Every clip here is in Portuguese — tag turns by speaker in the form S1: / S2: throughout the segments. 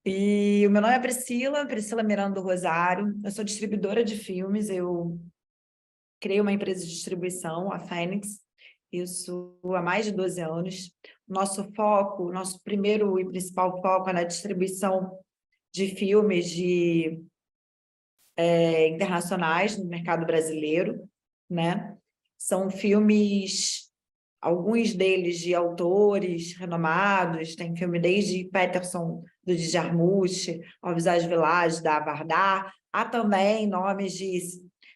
S1: E o meu nome é Priscila Miranda do Rosário. Eu sou distribuidora de filmes, eu criei uma empresa de distribuição, a Fênix, isso há mais de 12 anos. Nosso foco, nosso primeiro e principal foco é na distribuição de filmes internacionais no mercado brasileiro, né? São filmes, alguns deles de autores renomados, tem filme desde Peterson, do Djarmusch, ao Visage Village, da Vardar, há também nomes de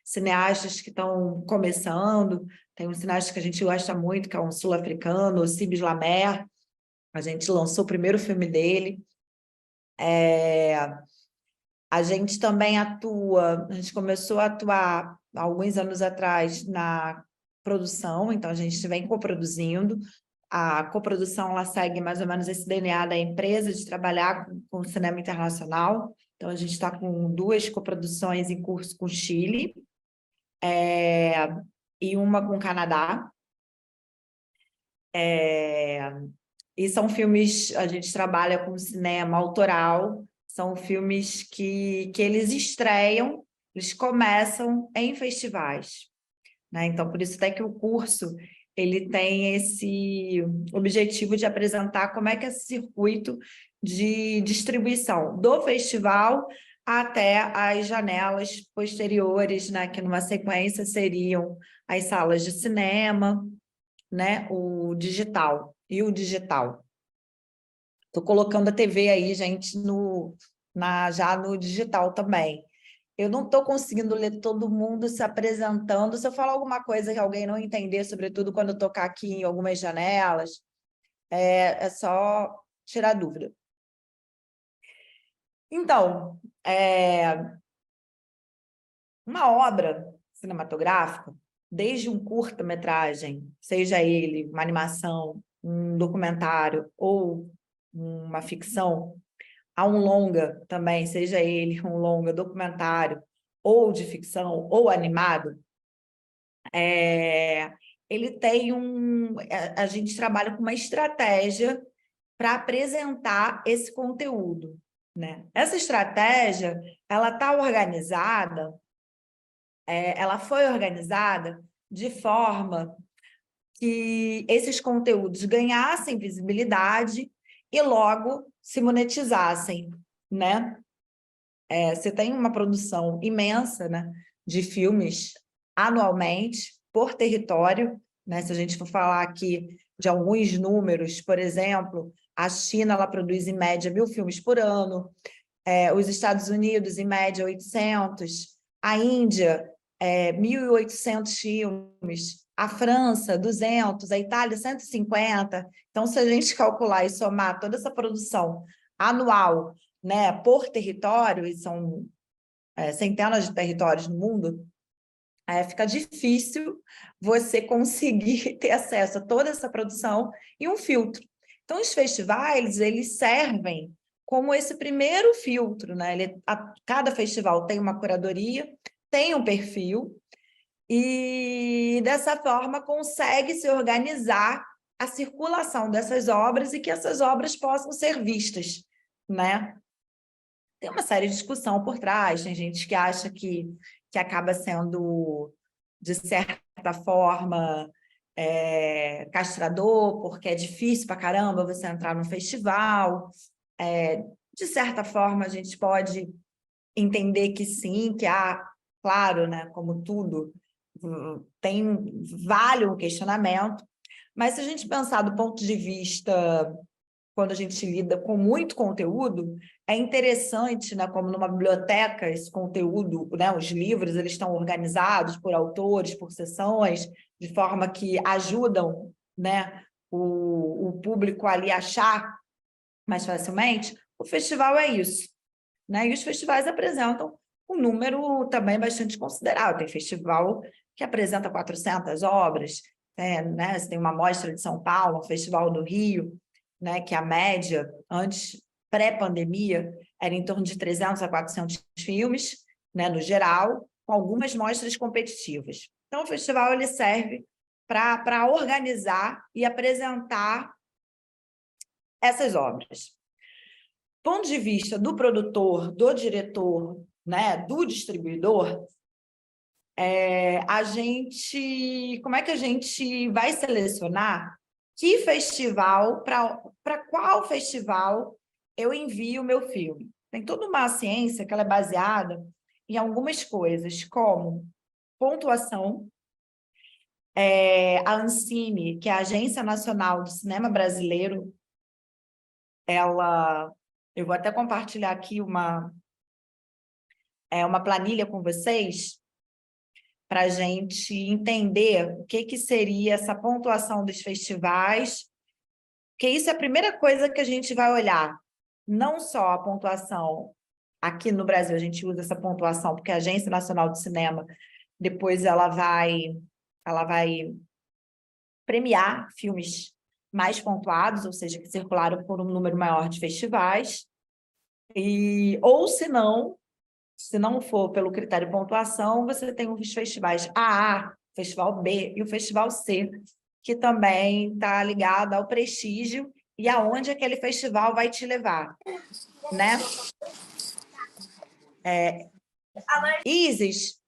S1: cineastas que estão começando, tem um cineasta que a gente gosta muito, que é um sul-africano, o Cibes Lamer, a gente lançou o primeiro filme dele. A gente também atua, a gente começou a atuar há alguns anos atrás na produção, então a gente vem coproduzindo. A coprodução ela segue mais ou menos esse DNA da empresa de trabalhar com cinema internacional. Então a gente está com 2 coproduções em curso com o Chile, e uma com o Canadá. E são filmes, a gente trabalha com cinema autoral, são filmes que eles estreiam, eles começam em festivais, né? Então, por isso até que o curso ele tem esse objetivo de apresentar como é que é esse circuito de distribuição do festival até as janelas posteriores, né? Que numa sequência seriam as salas de cinema, né? O digital e o digital. Estou colocando a TV aí, gente, já no digital também. Eu não estou conseguindo ler todo mundo se apresentando. Se eu falar alguma coisa que alguém não entender, sobretudo quando eu tocar aqui em algumas janelas, é só tirar dúvida. Então, uma obra cinematográfica, desde um curta-metragem, seja ele uma animação, um documentário ou uma ficção, há um longa também, seja ele um longa documentário ou de ficção ou animado, ele tem a gente trabalha com uma estratégia para apresentar esse conteúdo, né? Essa estratégia, ela está organizada, ela foi organizada de forma que esses conteúdos ganhassem visibilidade e logo se monetizassem, né? Você tem uma produção imensa, né, de filmes anualmente, por território, né? Se a gente for falar aqui de alguns números, por exemplo, a China ela produz em média 1.000 filmes por ano, os Estados Unidos, em média, 800, a Índia, 1.800 filmes, a França, 200, a Itália, 150. Então, se a gente calcular e somar toda essa produção anual, né, por território, e são centenas de territórios no mundo, fica difícil você conseguir ter acesso a toda essa produção e um filtro. Então, os festivais, eles servem como esse primeiro filtro, né? Cada festival tem uma curadoria, tem um perfil, e dessa forma consegue se organizar a circulação dessas obras e que essas obras possam ser vistas, né? Tem uma série de discussão por trás, tem gente que acha que acaba sendo, de certa forma, castrador, porque é difícil pra caramba você entrar num festival. De certa forma, a gente pode entender que sim, que há, claro, né, como tudo, vale um questionamento, mas se a gente pensar do ponto de vista quando a gente lida com muito conteúdo, é interessante, né, como numa biblioteca, esse conteúdo, né, os livros, eles estão organizados por autores, por seções, de forma que ajudam, né, o público ali a achar mais facilmente. O festival é isso, né? E os festivais apresentam um número também bastante considerável. Tem festival que apresenta 400 obras, né? Você tem uma mostra de São Paulo, um festival do Rio, né? Que a média, antes, pré-pandemia, era em torno de 300 a 400 filmes, né? No geral, com algumas mostras competitivas. Então, o festival ele serve para organizar e apresentar essas obras. ponto de vista do produtor, do diretor, né, do distribuidor, como é que a gente vai selecionar que festival, para qual festival eu envio o meu filme? Tem toda uma ciência que ela é baseada em algumas coisas, como pontuação, a Ancine, que é a Agência Nacional do Cinema Brasileiro, eu vou até compartilhar aqui uma planilha com vocês, para a gente entender o que seria essa pontuação dos festivais, porque isso é a primeira coisa que a gente vai olhar, não só a pontuação. Aqui no Brasil, a gente usa essa pontuação porque a Agência Nacional de Cinema, depois ela vai premiar filmes mais pontuados, ou seja, que circularam por um número maior de festivais, ou se não for pelo critério de pontuação, você tem os festivais AA, Festival B e o Festival C, que também está ligado ao prestígio e aonde aquele festival vai te levar, né? Isis,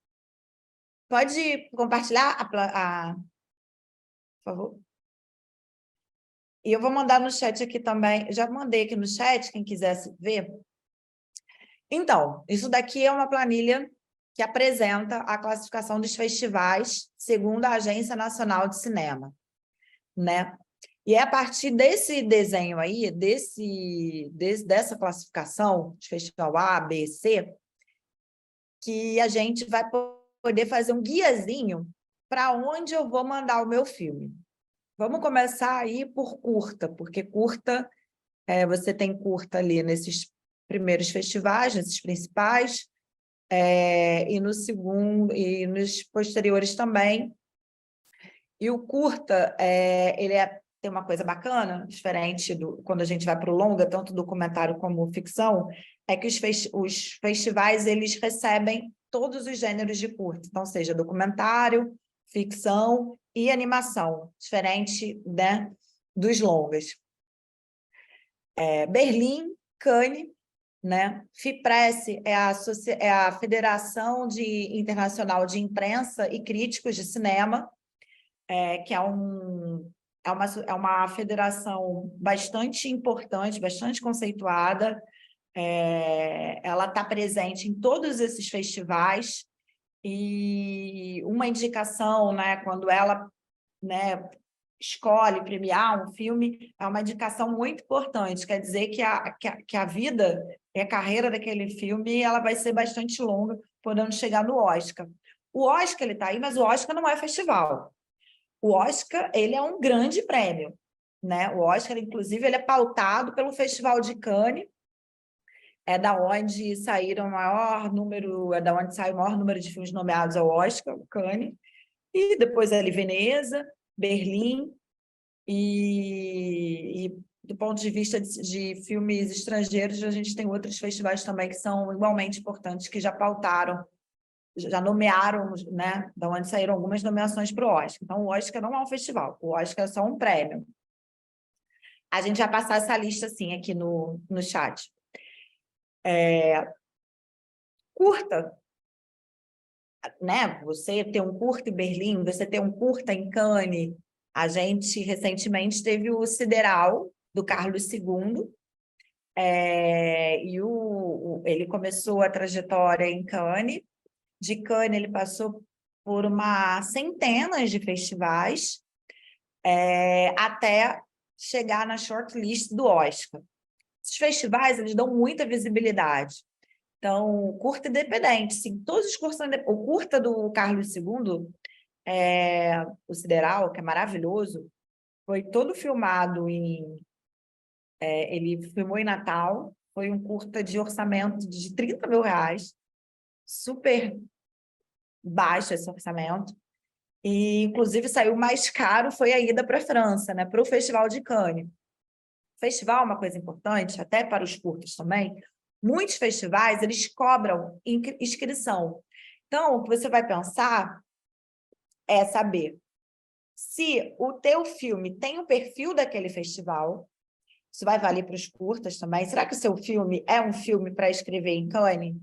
S1: pode compartilhar por favor? E eu vou mandar no chat aqui também, já mandei aqui no chat, quem quisesse ver. Então, isso daqui é uma planilha que apresenta a classificação dos festivais segundo a Agência Nacional de Cinema, né? E é a partir desse desenho aí, dessa classificação de festival A, B, C, que a gente vai poder fazer um guiazinho para onde eu vou mandar o meu filme. Vamos começar aí por curta, porque curta, você tem curta ali nesses primeiros festivais, nesses principais, e no segundo, e nos posteriores também. E o curta, tem uma coisa bacana, diferente quando a gente vai para o longa, tanto documentário como ficção, é que os festivais eles recebem todos os gêneros de curta, então, seja documentário, ficção e animação, diferente, né, dos longas. Berlim, Cannes, né? FIPRESS é a Federação Internacional de Imprensa e Críticos de Cinema, que é uma federação bastante importante, bastante conceituada. Ela está presente em todos esses festivais, e uma indicação, né, quando ela, né, escolhe premiar um filme, é uma indicação muito importante, quer dizer que a vida e a carreira daquele filme ela vai ser bastante longa, podendo chegar no Oscar. O Oscar está aí, mas o Oscar não é festival. O Oscar ele é um grande prêmio, né? O Oscar, inclusive, ele é pautado pelo Festival de Cannes, da onde saíram o maior número, da onde sai o maior número de filmes nomeados ao Oscar, o Cannes, e depois ali Veneza, Berlim, e do ponto de vista de filmes estrangeiros, a gente tem outros festivais também que são igualmente importantes, que já pautaram, já nomearam, né, da onde saíram algumas nomeações para o Oscar. Então, o Oscar não é um festival, o Oscar é só um prêmio. A gente vai passar essa lista, assim, aqui no chat. Curta, né? Você ter um curta em Berlim, você ter um curta em Cannes. A gente, recentemente, teve o Sideral, do Carlos II, ele começou a trajetória em Cannes. De Cannes, ele passou por centenas de festivais, até chegar na shortlist do Oscar. Esses festivais, eles dão muita visibilidade. Então, curta independente, sim, todos os curtas, o curta do Carlos II, o Sideral, que é maravilhoso, foi todo filmado ele filmou em Natal, foi um curta de orçamento de 30 mil reais, super baixo esse orçamento, e inclusive saiu mais caro, foi a ida para a França, né, para o Festival de Cannes. Festival é uma coisa importante, até para os curtas também. Muitos festivais, eles cobram inscrição. Então, o que você vai pensar é saber se o teu filme tem o perfil daquele festival isso vai valer para os curtas também. Será que o seu filme é um filme para escrever em Cannes?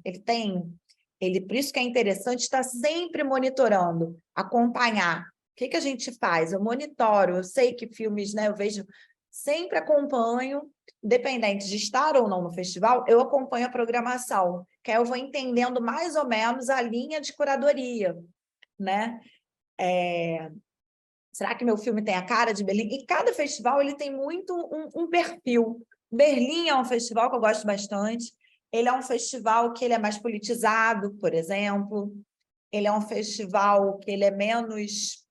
S1: Por isso que é interessante estar sempre monitorando, acompanhar. O que a gente faz? Eu monitoro, eu sei que filmes, né, eu vejo, sempre acompanho, independente de estar ou não no festival, eu acompanho a programação, que aí eu vou entendendo mais ou menos a linha de curadoria, né? Será que meu filme tem a cara de Berlim? E cada festival ele tem muito um perfil. Berlim é um festival que eu gosto bastante. Ele é um festival que ele é mais politizado, por exemplo. Ele é um festival que ele é menos...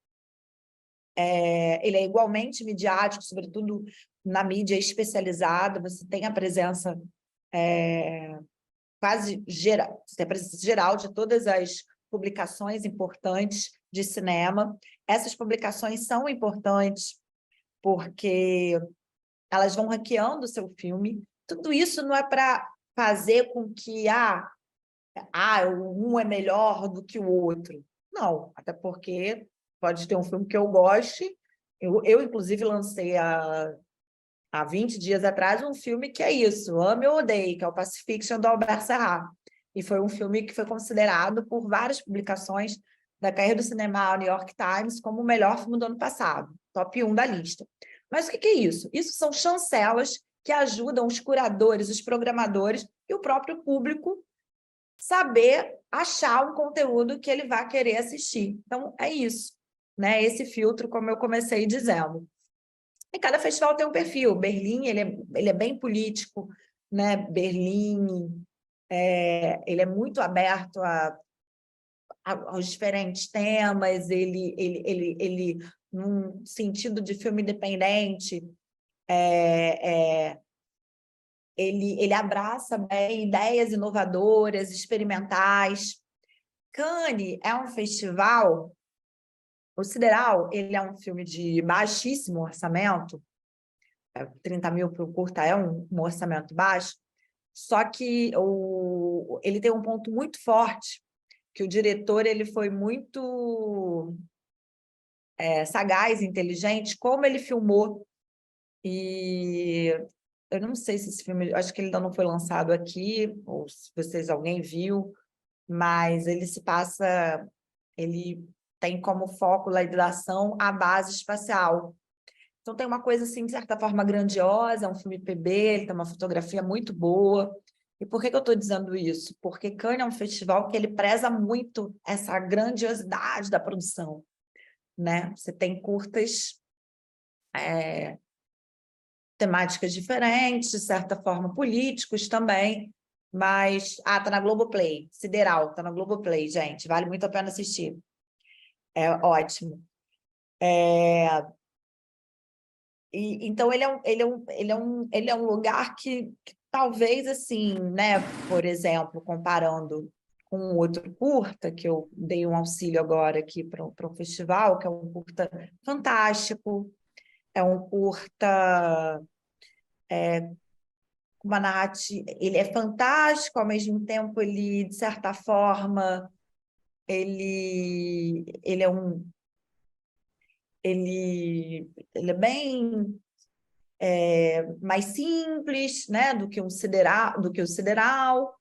S1: ele é igualmente midiático, sobretudo na mídia especializada. Você tem a presença quase geral, você tem a presença geral de todas as publicações importantes de cinema. Essas publicações são importantes porque elas vão ranqueando o seu filme. Tudo isso não é para fazer com que um é melhor do que o outro. Não, até porque pode ter um filme que eu goste. Eu inclusive, lancei há 20 dias atrás um filme que é isso, ame ou odeie, que é o Pacifiction, do Albert Serra. E foi um filme que foi considerado por várias publicações da carreira do cinema, New York Times, como o melhor filme do ano passado, top 1 da lista. Mas o que é isso? Isso são chancelas que ajudam os curadores, os programadores e o próprio público saber achar um conteúdo que ele vai querer assistir. Então, é isso, né? Esse filtro, como eu comecei dizendo. E cada festival tem um perfil. Berlim, ele é bem político, né? Berlim, ele é muito aberto aos diferentes temas, ele num sentido de filme independente, ele abraça bem ideias inovadoras, experimentais. Cannes é um festival... O Sideral, ele é um filme de baixíssimo orçamento, 30 mil para o curta é um orçamento baixo, só que ele tem um ponto muito forte, que o diretor ele foi muito sagaz, inteligente, como ele filmou. E eu não sei se esse filme, acho que ele ainda não foi lançado aqui, ou se alguém viu, mas ele tem como foco a ação a base espacial. Então, tem uma coisa, assim, de certa forma, grandiosa, é um filme PB, ele tem uma fotografia muito boa. E por que eu estou dizendo isso? Porque Cannes é um festival que ele preza muito essa grandiosidade da produção, né? Você tem curtas, temáticas diferentes, de certa forma, políticos também, mas... tá na Globoplay, Sideral, tá na Globoplay, gente, vale muito a pena assistir. É ótimo. Então, ele é um lugar que talvez, assim, né, por exemplo, comparando com um outro curta, que eu dei um auxílio agora aqui para um festival, que é um curta fantástico, é um curta com uma narrativa... Ele é fantástico, ao mesmo tempo, ele, de certa forma, ele é ele é bem mais simples, né, do que o Sideral,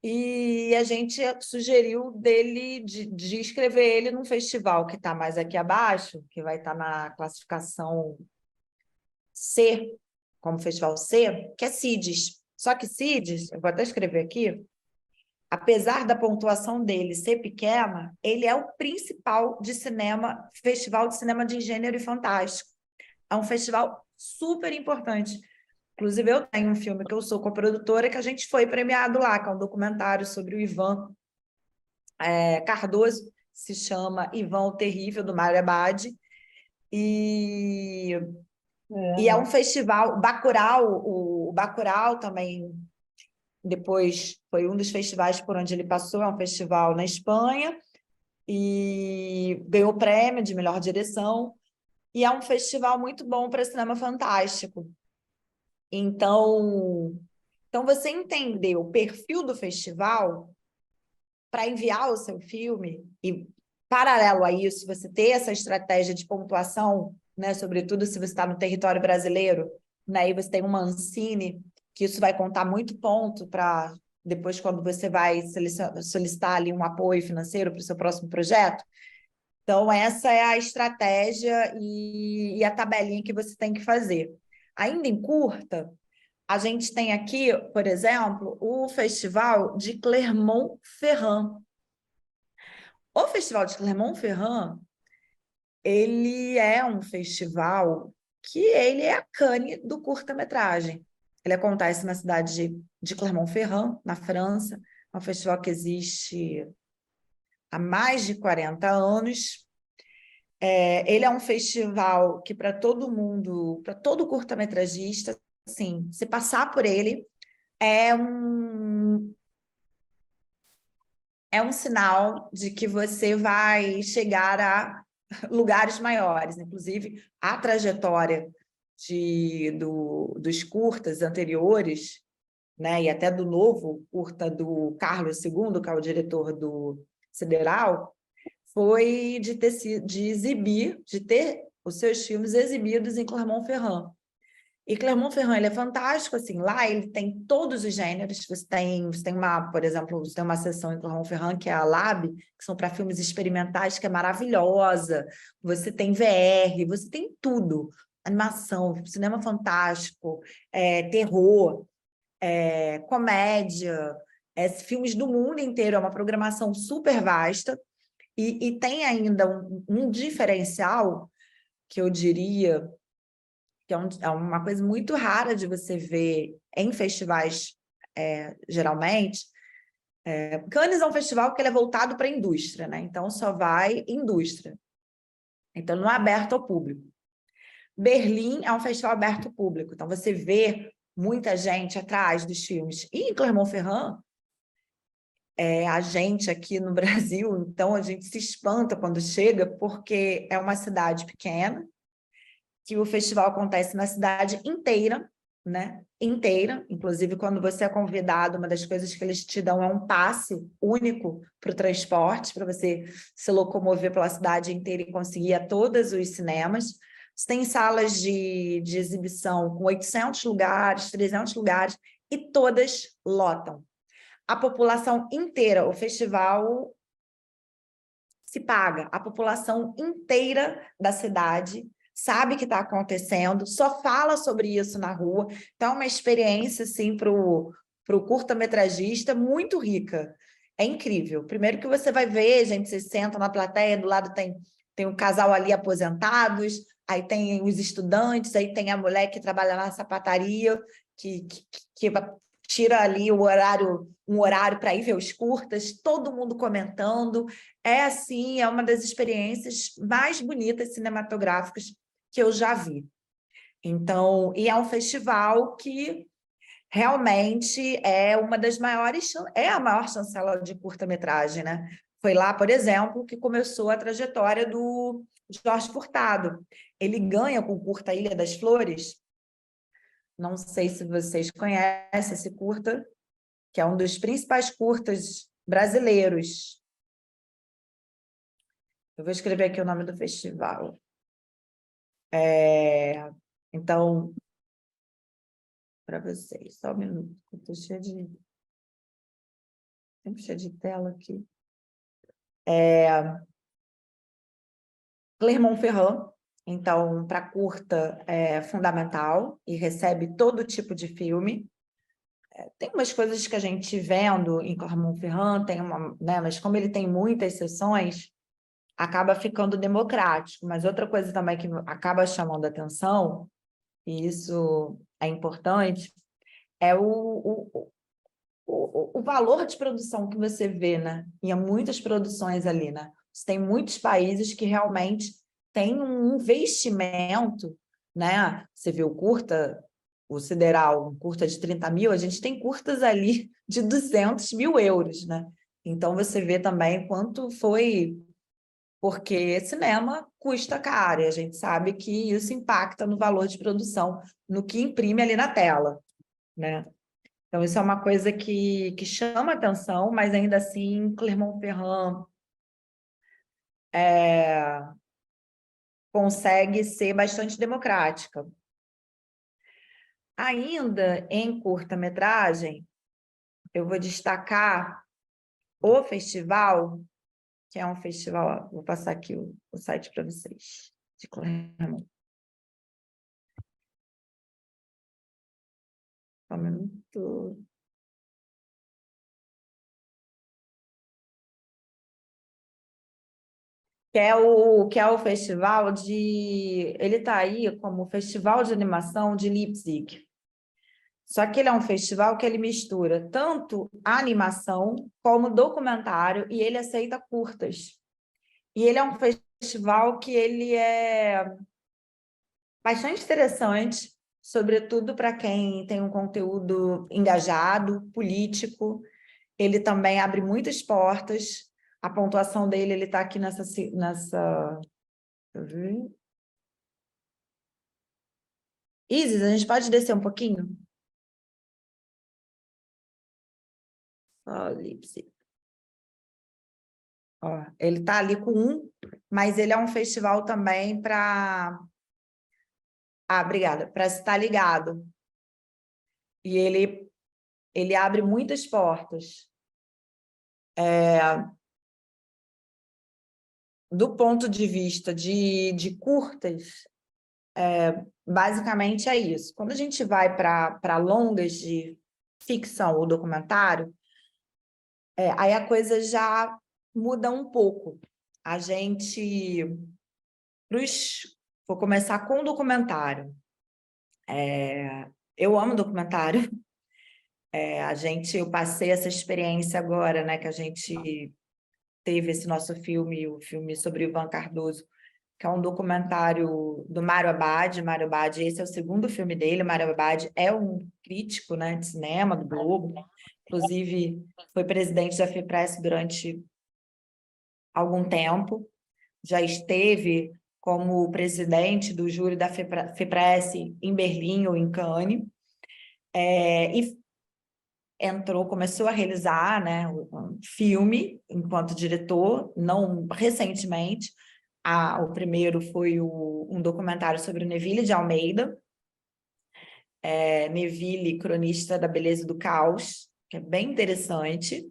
S1: e a gente sugeriu de escrever ele num festival que está mais aqui abaixo, que vai estar na classificação C, como festival C, que é CIDES. Só que CIDES, eu vou até escrever aqui, apesar da pontuação dele ser pequena, ele é o principal festival de cinema de gênero e fantástico. É um festival super importante. Inclusive, eu tenho um filme que eu sou coprodutora, que a gente foi premiado lá, que é um documentário sobre o Ivan Cardoso, se chama Ivan o Terrível, do Mário Abad. E é um festival... o Bacurau também, depois, foi um dos festivais por onde ele passou, é um festival na Espanha, e ganhou o prêmio de melhor direção, e é um festival muito bom para cinema fantástico. Então, você entender o perfil do festival para enviar o seu filme, e, paralelo a isso, você ter essa estratégia de pontuação, né, sobretudo se você está no território brasileiro, né? E você tem uma Ancine, que isso vai contar muito ponto para depois, quando você vai solicitar ali um apoio financeiro para o seu próximo projeto. Então, essa é a estratégia e a tabelinha que você tem que fazer. Ainda em curta, a gente tem aqui, por exemplo, o Festival de Clermont-Ferrand. O Festival de Clermont-Ferrand, ele é um festival que ele é a Cannes do curta-metragem. Ele acontece na cidade de Clermont-Ferrand, na França. É um festival que existe há mais de 40 anos. Ele é um festival que, para todo mundo, para todo curta-metragista, assim, se passar por ele, é um, é um sinal de que você vai chegar a lugares maiores. Inclusive, a trajetória dos curtas anteriores, né, e até do novo curta do Carlos II, que é o diretor do Sideral, foi de ter os seus filmes exibidos em Clermont-Ferrand. E Clermont-Ferrand, ele é fantástico, assim, lá ele tem todos os gêneros, você tem uma, por exemplo, você tem uma seção em Clermont-Ferrand, que é a Lab, que são para filmes experimentais, que é maravilhosa, você tem VR, você tem tudo, animação, cinema fantástico, terror, comédia, filmes do mundo inteiro, é uma programação super vasta, e tem ainda um diferencial, que eu diria que é uma coisa muito rara de você ver em festivais, geralmente. Cannes é um festival que ele é voltado para a indústria, né? Então só vai indústria. Então não é aberto ao público. Berlim é um festival aberto ao público, então você vê muita gente atrás dos filmes. E em Clermont-Ferrand, a gente aqui no Brasil, então a gente se espanta quando chega, porque é uma cidade pequena, que o festival acontece na cidade inteira, né? Inteira. Inclusive, quando você é convidado, uma das coisas que eles te dão é um passe único para o transporte, para você se locomover pela cidade inteira e conseguir ir a todos os cinemas. Você tem salas de exibição com 800 lugares, 300 lugares, e todas lotam. A população inteira, o festival se paga, a população inteira da cidade sabe o que está acontecendo, só fala sobre isso na rua. Então, é uma experiência, assim, para o curta-metragista muito rica. É incrível. Primeiro que você vai ver, gente, você senta na plateia, do lado tem um casal ali aposentados, aí tem os estudantes, aí tem a mulher que trabalha na sapataria, que tira ali um horário para ir ver os curtas, todo mundo comentando. Assim, é uma das experiências mais bonitas cinematográficas que eu já vi. Então, e é um festival que realmente é uma das maiores, é a maior chancela de curta-metragem, né? Foi lá, por exemplo, que começou a trajetória do Jorge Furtado. Ele ganha com o curta Ilha das Flores. Não sei se vocês conhecem esse curta, que é um dos principais curtas brasileiros. Eu vou escrever aqui o nome do festival. Então, para vocês, só um minuto, eu estou cheia sempre cheia de tela aqui. Clermont-Ferrand, então, para curta é fundamental e recebe todo tipo de filme. Tem umas coisas que a gente vendo em Clermont-Ferrand, né, mas como ele tem muitas sessões, acaba ficando democrático. Mas outra coisa também que acaba chamando a atenção, e isso é importante, é o valor de produção que você vê, né? E há muitas produções ali, né? Você tem muitos países que realmente têm um investimento, né? Você vê o Sideral, um curta de 30 mil, a gente tem curtas ali de 200 mil euros, né? Então, você vê também quanto foi... Porque cinema custa caro, e a gente sabe que isso impacta no valor de produção, no que imprime ali na tela, né? Então, isso é uma coisa que chama atenção, mas ainda assim, Clermont-Ferrand consegue ser bastante democrática. Ainda em curta-metragem, eu vou destacar o festival, que é um festival, vou passar aqui o site para vocês, de Clermont. Só um minuto. Que é o festival de... Ele está aí como Festival de Animação de Leipzig. Só que ele é um festival que ele mistura tanto animação como documentário e ele aceita curtas. E ele é um festival que ele é bastante interessante, sobretudo para quem tem um conteúdo engajado, político. Ele também abre muitas portas. A pontuação dele, ele está aqui nessa... Deixa eu ver. Isis, a gente pode descer um pouquinho? Ó, Leipzig. Ó, ele está ali com 1, mas ele é um festival também para... Ah, obrigada. Para estar ligado. E ele abre muitas portas. Do ponto de vista de curtas, basicamente é isso. Quando a gente vai para longas de ficção ou documentário, aí a coisa já muda um pouco. A gente... Vou começar com o documentário. Eu amo documentário. Eu passei essa experiência agora, né, que a gente teve esse nosso filme, o filme sobre Ivan Cardoso, que é um documentário do Mário Abad. Mário Abad, esse é o segundo filme dele. Mário Abad é um crítico, né, de cinema do Globo, inclusive foi presidente da FIPRESS durante algum tempo, já esteve como presidente do júri da FIPRESS em Berlim ou em Cannes, e começou a realizar, né, um filme enquanto diretor, não recentemente. O primeiro foi um documentário sobre o Neville de Almeida, Neville, cronista da beleza e do caos, que é bem interessante,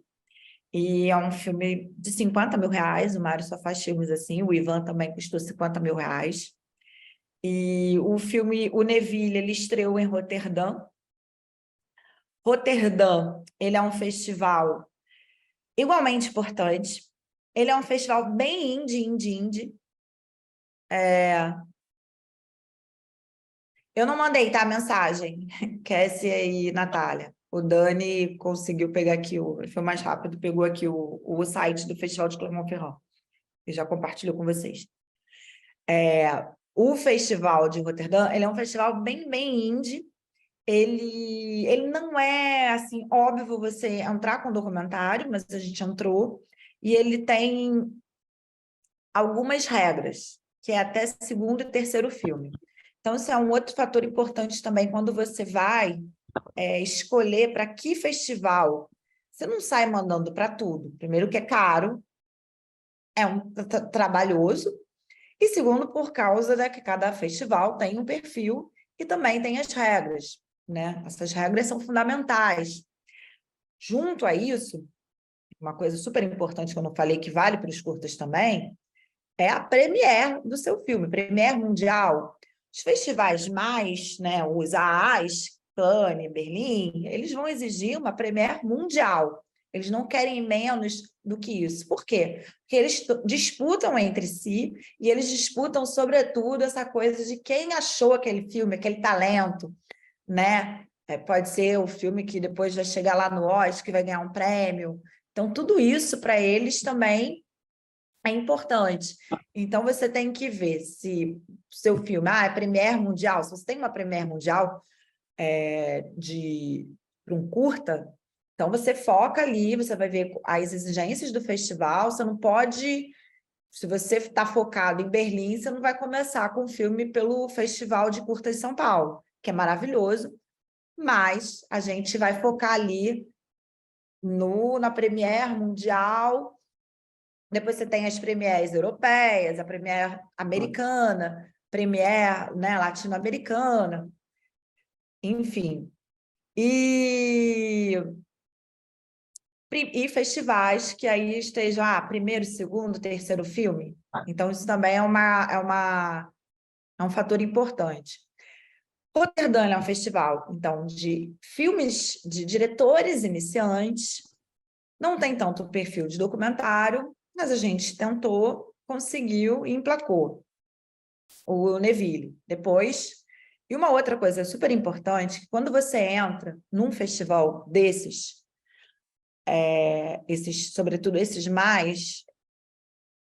S1: e é um filme de 50 mil reais. O Mário só faz filmes assim, o Ivan também custou 50 mil reais, e o filme, o Neville, ele estreou em Roterdã. Roterdã, ele é um festival igualmente importante. Ele é um festival bem indie. Eu não mandei, tá, a mensagem. Cassie aí, Natália. O Dani conseguiu pegar aqui, ele foi mais rápido, pegou aqui o site do Festival de Clermont-Ferrand e já compartilhou com vocês. O Festival de Roterdã, ele é um festival bem indie. Ele não é, assim, óbvio você entrar com documentário, mas a gente entrou, e ele tem algumas regras, que é até segundo e terceiro filme. Então, isso é um outro fator importante também quando você vai escolher para que festival. Você não sai mandando para tudo. Primeiro, que é caro, é trabalhoso, e segundo, por causa que cada festival tem um perfil e também tem as regras, né? Essas regras são fundamentais. Junto a isso, uma coisa super importante que eu não falei, que vale para os curtas também, é a premiere do seu filme, premiere mundial. Os festivais mais, né, os AAs, Cannes, Berlim, eles vão exigir uma premiere mundial. Eles não querem menos do que isso. Por quê? Porque eles disputam entre si, e eles disputam, sobretudo, essa coisa de quem achou aquele filme, aquele talento, né? Pode ser o filme que depois vai chegar lá no Oscar, que vai ganhar um prêmio. Então, tudo isso, para eles, também é importante. Então, você tem que ver se seu filme é Premiere Mundial. Se você tem uma Premiere Mundial para um curta, então você foca ali, você vai ver as exigências do festival. Você não pode... Se você está focado em Berlim, você não vai começar com um filme pelo Festival de Curtas de São Paulo, que é maravilhoso, mas a gente vai focar ali na Premiere Mundial. Depois você tem as premieres europeias, a premiere americana, premiere, né, latino-americana. enfim. E festivais que aí estejam, primeiro, segundo, terceiro filme. Então, isso também é um fator importante. Roterdã é um festival, então, de filmes de diretores iniciantes, não tem tanto perfil de documentário, mas a gente tentou, conseguiu e emplacou o Neville. Depois, e uma outra coisa super importante, que quando você entra num festival desses, sobretudo esses mais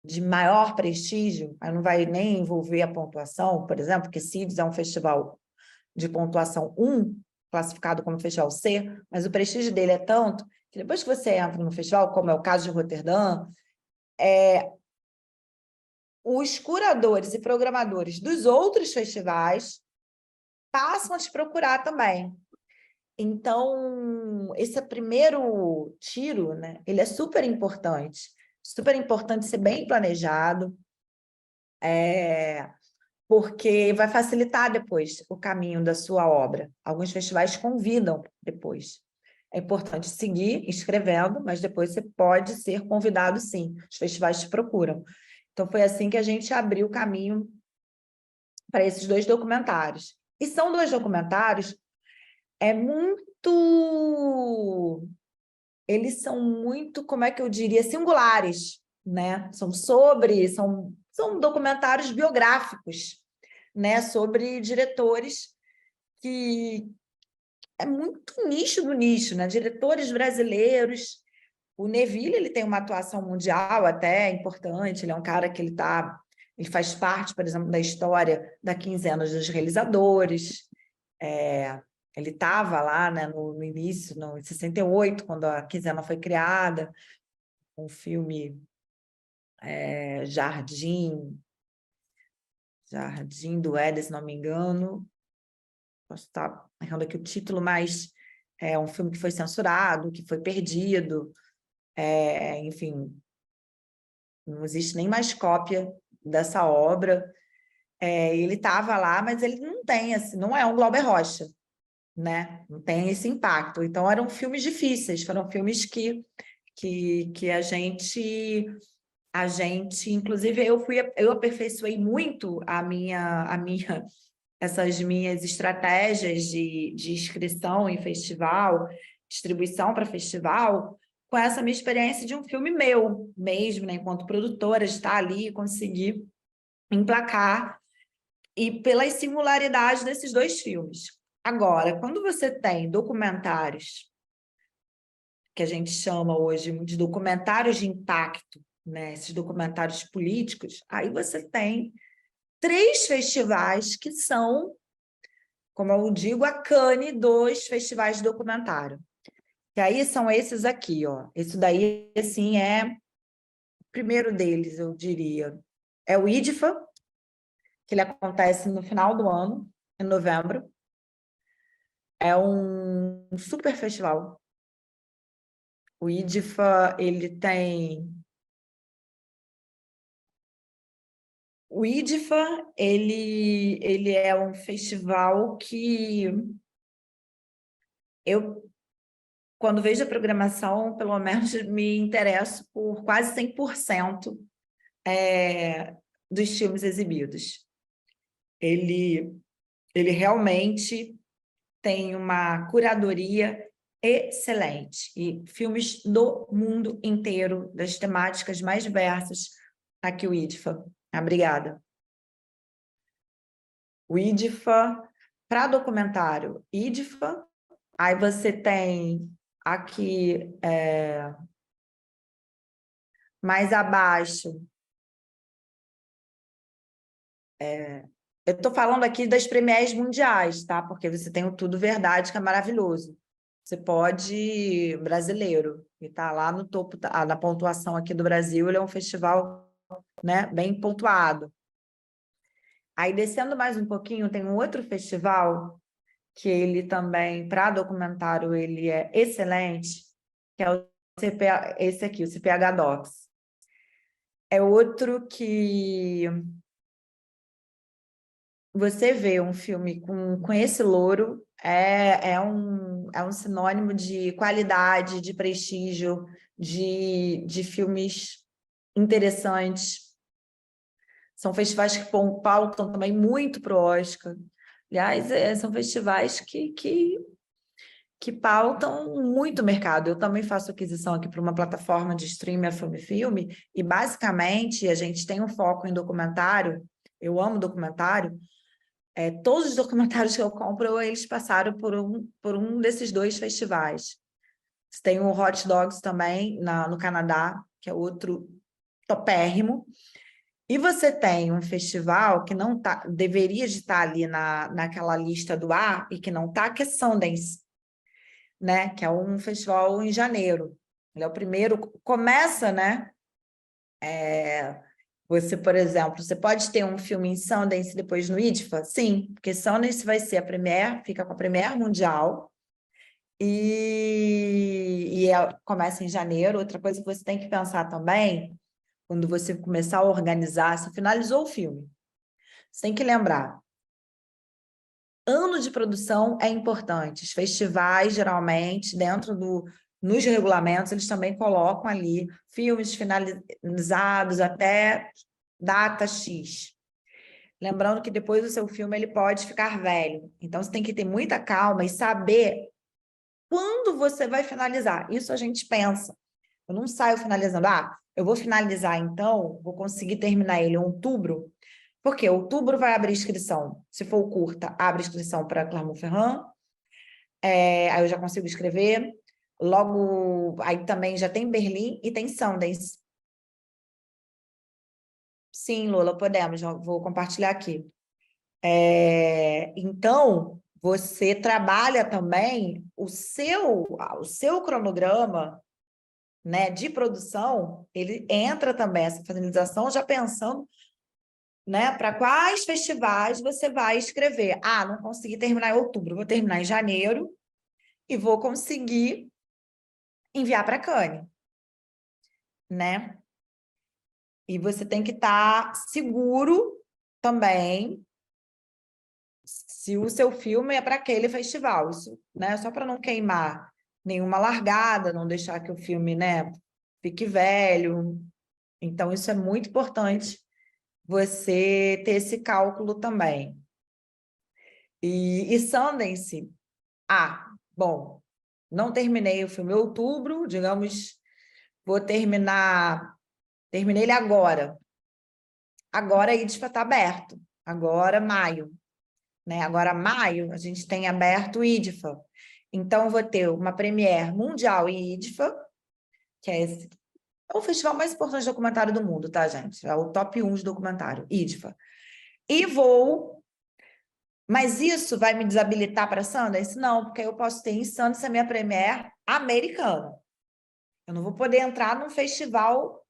S1: de maior prestígio, aí não vai nem envolver a pontuação, por exemplo, porque CIDS é um festival de pontuação 1, classificado como festival C, mas o prestígio dele é tanto que depois que você entra no festival, como é o caso de Roterdã, os curadores e programadores dos outros festivais passam a te procurar também. Então, esse primeiro tiro, né, ele é super importante ser bem planejado, porque vai facilitar depois o caminho da sua obra. Alguns festivais convidam depois. É importante seguir escrevendo, mas depois você pode ser convidado, sim. Os festivais te procuram. Então, foi assim que a gente abriu o caminho para esses 2 documentários. E são 2 documentários eles são muito, como é que eu diria, singulares, né? São documentários biográficos, né? Sobre diretores que é muito nicho do nicho, né? Diretores brasileiros. O Neville, ele tem uma atuação mundial até importante, ele é um cara que ele faz parte, por exemplo, da história da Quinzena dos Realizadores. Ele estava lá, né, no início, em 68, quando a Quinzena foi criada, com o filme Jardim do Éden, se não me engano. Posso estar errando aqui o título, mas é um filme que foi censurado, que foi perdido. Enfim, não existe nem mais cópia dessa obra. Ele estava lá, mas ele não tem, assim, não é um Glauber Rocha, né? Não tem esse impacto. Então, eram filmes difíceis, foram filmes que a gente, inclusive, eu aperfeiçoei muito essas minhas estratégias de inscrição em festival, distribuição para festival, com essa minha experiência de um filme meu mesmo, né? Enquanto produtora, de estar ali e conseguir emplacar, e pelas singularidades desses 2 filmes. Agora, quando você tem documentários, que a gente chama hoje de documentários de impacto, né? Esses documentários políticos, aí você tem 3 festivais que são, como eu digo, a Cannes dos festivais de documentário. E aí são esses aqui, ó. Esse daí, assim, é o primeiro deles, eu diria. É o IDFA, que ele acontece no final do ano, em novembro. É um super festival. O IDFA, ele tem... O IDFA, ele é um festival que eu, quando vejo a programação, pelo menos me interesso por quase 100% dos filmes exibidos. Ele realmente tem uma curadoria excelente e filmes do mundo inteiro, das temáticas mais diversas, aqui o IDFA. Obrigada. O IDFA, para documentário, IDFA, aí você tem aqui, mais abaixo, eu estou falando aqui das premiações mundiais, tá? Porque você tem o Tudo Verdade, que é maravilhoso. Você pode, brasileiro, e está lá no topo, na pontuação aqui do Brasil, ele é um festival, né, bem pontuado. Aí, descendo mais um pouquinho, tem um outro festival, que ele também, para documentário, ele é excelente, que é o esse aqui, o CPH Docs. É outro que você vê um filme com esse louro, é um sinônimo de qualidade, de prestígio, de filmes interessantes. São festivais que pautam também muito para o Oscar. Aliás, são festivais que pautam muito o mercado. Eu também faço aquisição aqui para uma plataforma de streaming, a Filme, e basicamente a gente tem um foco em documentário. Eu amo documentário. Todos os documentários que eu compro, eles passaram por um desses dois festivais. Tem o Hot Dogs também no Canadá, que é outro topérrimo. E você tem um festival que não deveria de estar ali naquela lista do A e que não está, que é Sundance, né? Que é um festival em janeiro. Ele é o primeiro, começa, né? Você, por exemplo, você pode ter um filme em Sundance e depois no IDFA? Sim, porque Sundance vai ser a premiere, fica com a premiere mundial, começa em janeiro. Outra coisa que você tem que pensar também, quando você começar a organizar, você finalizou o filme, você tem que lembrar, ano de produção é importante. Os festivais, geralmente, nos regulamentos, eles também colocam ali filmes finalizados até data X. Lembrando que depois o seu filme ele pode ficar velho. Então, você tem que ter muita calma e saber quando você vai finalizar. Isso a gente pensa. Eu não saio finalizando. Eu vou finalizar, então, vou conseguir terminar ele em outubro, porque outubro vai abrir inscrição. Se for curta, abre inscrição para Clermont-Ferrand. Aí eu já consigo escrever. Logo, aí também já tem Berlim e tem Sundance. Sim, Lula, podemos. Já vou compartilhar aqui. Então, você trabalha também o seu cronograma, né, de produção, ele entra também, essa finalização, já pensando, né, para quais festivais você vai escrever. Não consegui terminar em outubro, vou terminar em janeiro e vou conseguir enviar para Cannes, né? E você tem que estar seguro também se o seu filme é para aquele festival, isso, né? Só para não queimar nenhuma largada, não deixar que o filme, né, fique velho. Então, isso é muito importante, você ter esse cálculo também. E Sundance, bom, não terminei o filme em outubro, digamos, terminei ele agora. Agora a IDFA está aberto, agora maio, né? Agora maio a gente tem aberto o IDFA. Então, eu vou ter uma premiere mundial em IDFA, que é o festival mais importante de documentário do mundo, tá, gente? É o top 1 de documentário, IDFA. Mas isso vai me desabilitar para Sundance? Não, porque eu posso ter em Sundance a minha premiere americana. Eu não vou poder entrar num festival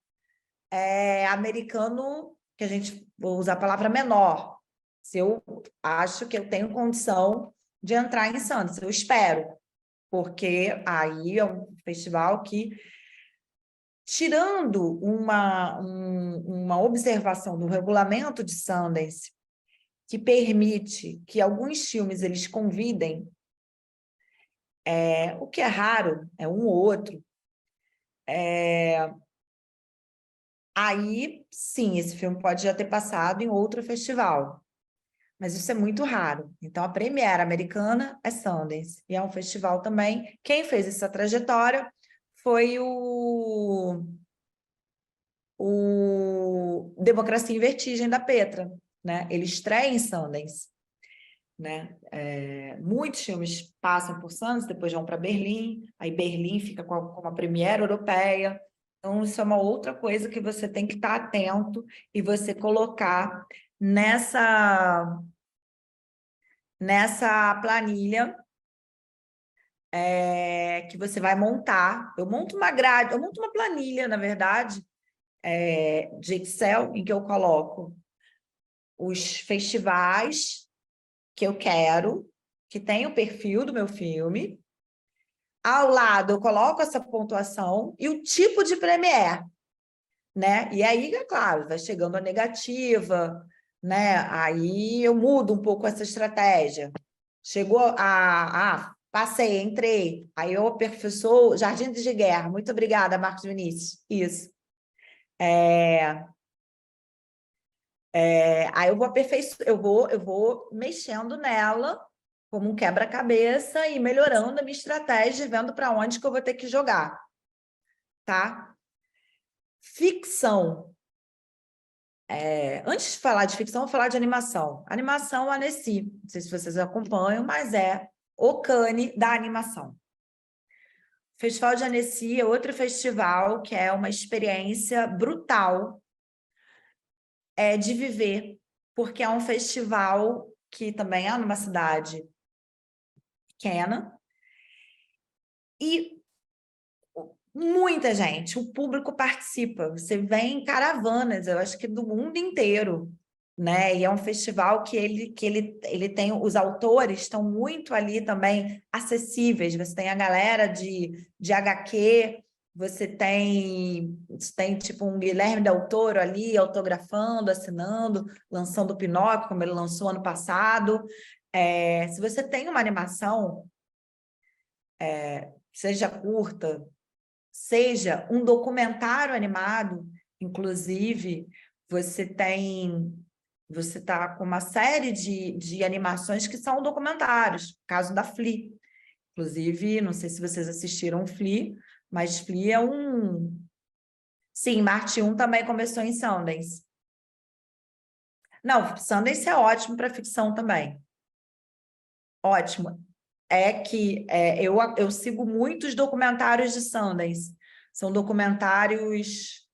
S1: americano, que a gente, vou usar a palavra menor, se eu acho que eu tenho condição de entrar em Sundance. Eu espero, porque aí é um festival que, tirando uma observação do regulamento de Sundance, que permite que alguns filmes eles convidem, o que é raro, é um ou outro, aí, sim, esse filme pode já ter passado em outro festival, mas isso é muito raro. Então, a premiere americana é Sundance, e é um festival também. Quem fez essa trajetória foi o Democracia em Vertigem, da Petra, né? Ele estreia em Sundance, né? Muitos filmes passam por Sundance, depois vão para Berlim, aí Berlim fica com a premiere europeia. Então, isso é uma outra coisa que você tem que estar atento e você colocar nessa planilha que você vai montar. Eu monto uma grade, eu monto uma planilha, na verdade, de Excel, em que eu coloco os festivais que eu quero, que tem o perfil do meu filme. Ao lado, eu coloco essa pontuação e o tipo de premiere, né? E aí, é claro, vai chegando a negativa, né? Aí eu mudo um pouco essa estratégia. Chegou passei, entrei. Aí eu aperfeiçoo Jardim de Guerra. Muito obrigada, Marcos Vinícius. Isso. Aí eu vou mexendo nela como um quebra-cabeça e melhorando a minha estratégia, vendo para onde que eu vou ter que jogar, tá? Ficção. Antes de falar de ficção, eu vou falar de animação. Animação Annecy. Não sei se vocês acompanham, mas é o Cannes da animação. O Festival de Annecy é outro festival que é uma experiência brutal de viver, porque é um festival que também é numa cidade pequena e muita gente, o público participa. Você vem em caravanas, eu acho que do mundo inteiro, né? E é um festival que ele tem, os autores estão muito ali também acessíveis. Você tem a galera de HQ, você tem tipo um Guilherme Del Toro ali autografando, assinando, lançando o Pinóquio, como ele lançou ano passado. Se você tem uma animação, seja curta, seja um documentário animado, inclusive, você está com uma série de animações que são documentários, caso da Flea. Inclusive, não sei se vocês assistiram Flea, mas Flea é um... Sim, Marte 1 também começou em Sundance. Não, Sundance é ótimo para ficção também. Ótimo. Eu sigo muitos documentários de Sundance. São documentários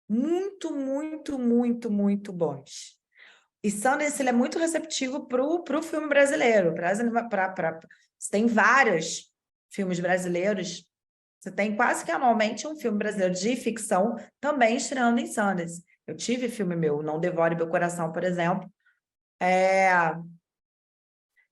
S1: muito, muito, muito, muito bons. E Sundance ele é muito receptivo para o filme brasileiro. Você tem vários filmes brasileiros. Você tem quase que anualmente um filme brasileiro de ficção também estreando em Sundance. Eu tive filme meu, Não Devore Meu Coração, por exemplo.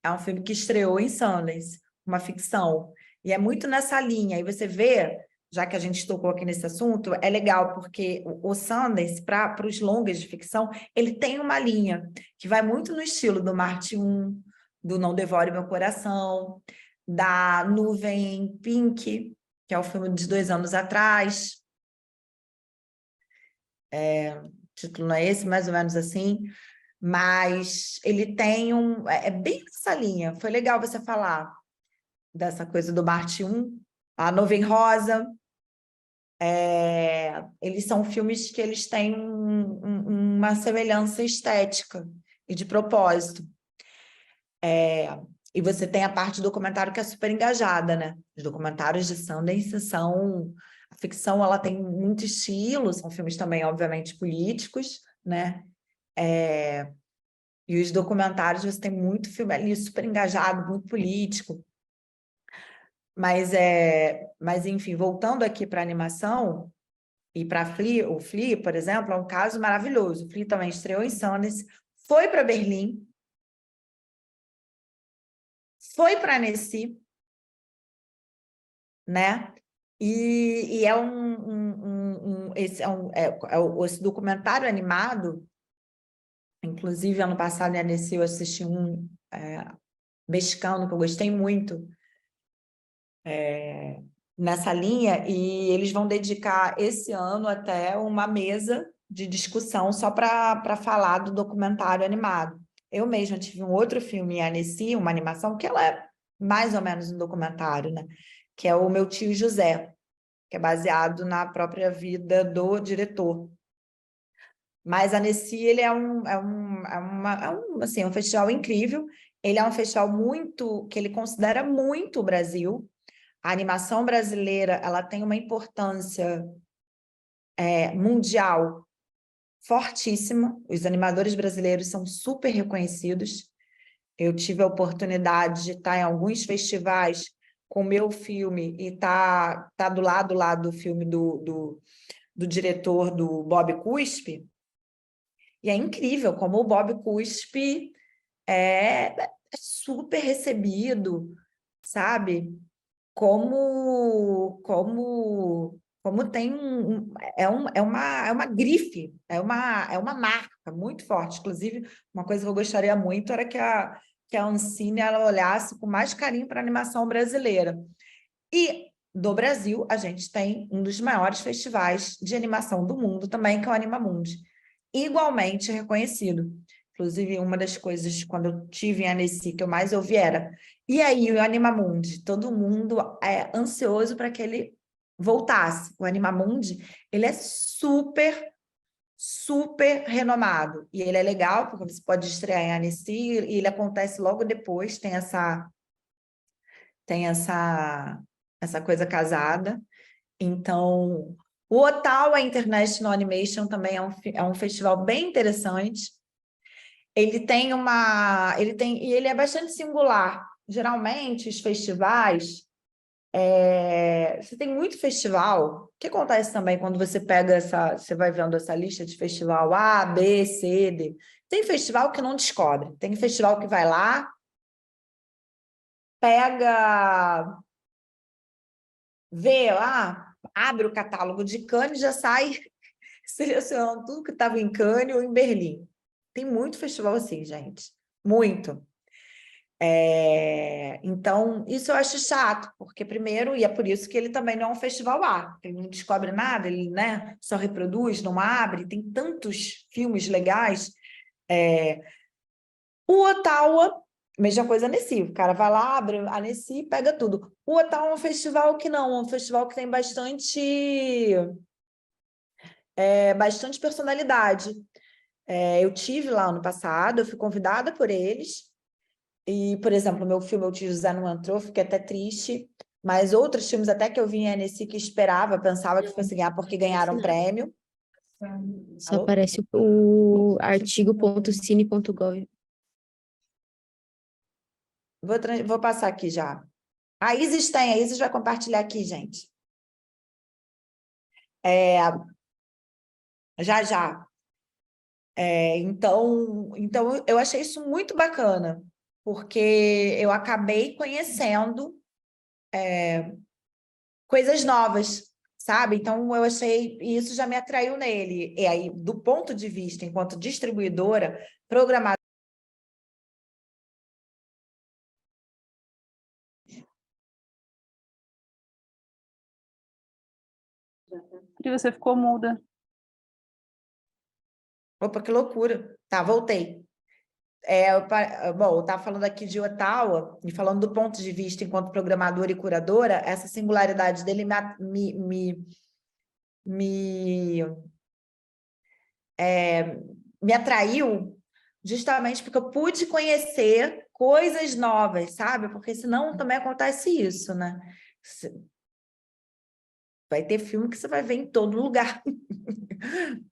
S1: É um filme que estreou em Sundance, uma ficção. E é muito nessa linha. E você vê, já que a gente tocou aqui nesse assunto, é legal, porque o Sundance, para os longas de ficção, ele tem uma linha que vai muito no estilo do Marte 1, do Não Devore Meu Coração, da Nuvem Pink, que é o filme de 2 anos atrás. O título não é esse, mais ou menos assim. Mas ele tem bem nessa linha. Foi legal você falar dessa coisa do Marte 1, a Nuvem Rosa. Eles são filmes que eles têm uma semelhança estética e de propósito. E você tem a parte do documentário que é super engajada, né? Os documentários de Sundance são... A ficção, ela tem muito estilo, são filmes também, obviamente, políticos, né? E os documentários, você tem muito filme ali super engajado, muito político. Mas enfim, voltando aqui para a animação e para o Flea, por exemplo, é um caso maravilhoso. O Flea também estreou em Sundance, foi para Berlim, foi para Annecy, né? E esse documentário animado, inclusive ano passado em Annecy eu assisti um mexicano que eu gostei muito, nessa linha, e eles vão dedicar esse ano até uma mesa de discussão só para falar do documentário animado. Eu mesma tive um outro filme em Annecy, uma animação, que ela é mais ou menos um documentário, né? Que é o Meu Tio José, que é baseado na própria vida do diretor. Mas Annecy, ele assim, um festival incrível, ele é um festival que ele considera muito o Brasil. A animação brasileira, ela tem uma importância mundial fortíssima. Os animadores brasileiros são super reconhecidos. Eu tive a oportunidade de estar em alguns festivais com o meu filme e tá do lado lá do filme do diretor, do Bob Cuspe. E é incrível como o Bob Cuspe é super recebido, sabe? Como tem é uma grife, é uma marca muito forte. Inclusive, uma coisa que eu gostaria muito era que a Ancine ela olhasse com mais carinho para a animação brasileira. E do Brasil, a gente tem um dos maiores festivais de animação do mundo também, que é o Animamundi, igualmente reconhecido. Inclusive, uma das coisas, quando eu tive em Annecy, que eu mais ouvi era: e aí, o Animamundi? Todo mundo é ansioso para que ele voltasse. O Animamundi, ele é super, super renomado. E ele é legal, porque você pode estrear em Annecy, e ele acontece logo depois, tem essa coisa casada. Então, o Ottawa International Animation também é um festival bem interessante. E ele é bastante singular. Geralmente, os festivais, você tem muito festival. O que acontece também quando você pega você vai vendo essa lista de festival A, B, C, D. Tem festival que não descobre. Tem festival que vai lá, pega, vê lá, abre o catálogo de Cannes e já sai selecionando tudo que estava em Cannes ou em Berlim. Tem muito festival assim, gente. Muito. Então, isso eu acho chato, porque primeiro, e é por isso que ele também não é um festival A, ele não descobre nada, ele, né, só reproduz, não abre, tem tantos filmes legais. O Ottawa, mesma coisa Annecy, o cara vai lá, abre a Annecy, pega tudo. O Ottawa é um festival que não, é um festival que tem bastante personalidade. Eu tive lá ano passado, eu fui convidada por eles, e, por exemplo, meu filme O Tio José não entrou, fiquei até triste, mas outros filmes até que eu vi em Annecy que esperava, pensava que fosse ganhar porque ganharam prêmio.
S2: Só
S1: Alô?
S2: aparece o artigo.cine.gov.
S1: Vou passar aqui já. A Isis vai compartilhar aqui, gente. Já, já. Então, eu achei isso muito bacana, porque eu acabei conhecendo coisas novas, sabe? Então, eu achei, e isso já me atraiu nele. E aí, do ponto de vista, enquanto distribuidora, programadora.
S3: E você ficou muda.
S1: Opa, que loucura. Tá, voltei. Bom, eu estava falando aqui de Ottawa, e falando do ponto de vista enquanto programadora e curadora, essa singularidade dele me, me atraiu justamente porque eu pude conhecer coisas novas, sabe? Porque senão também acontece isso, né? Vai ter filme que você vai ver em todo lugar,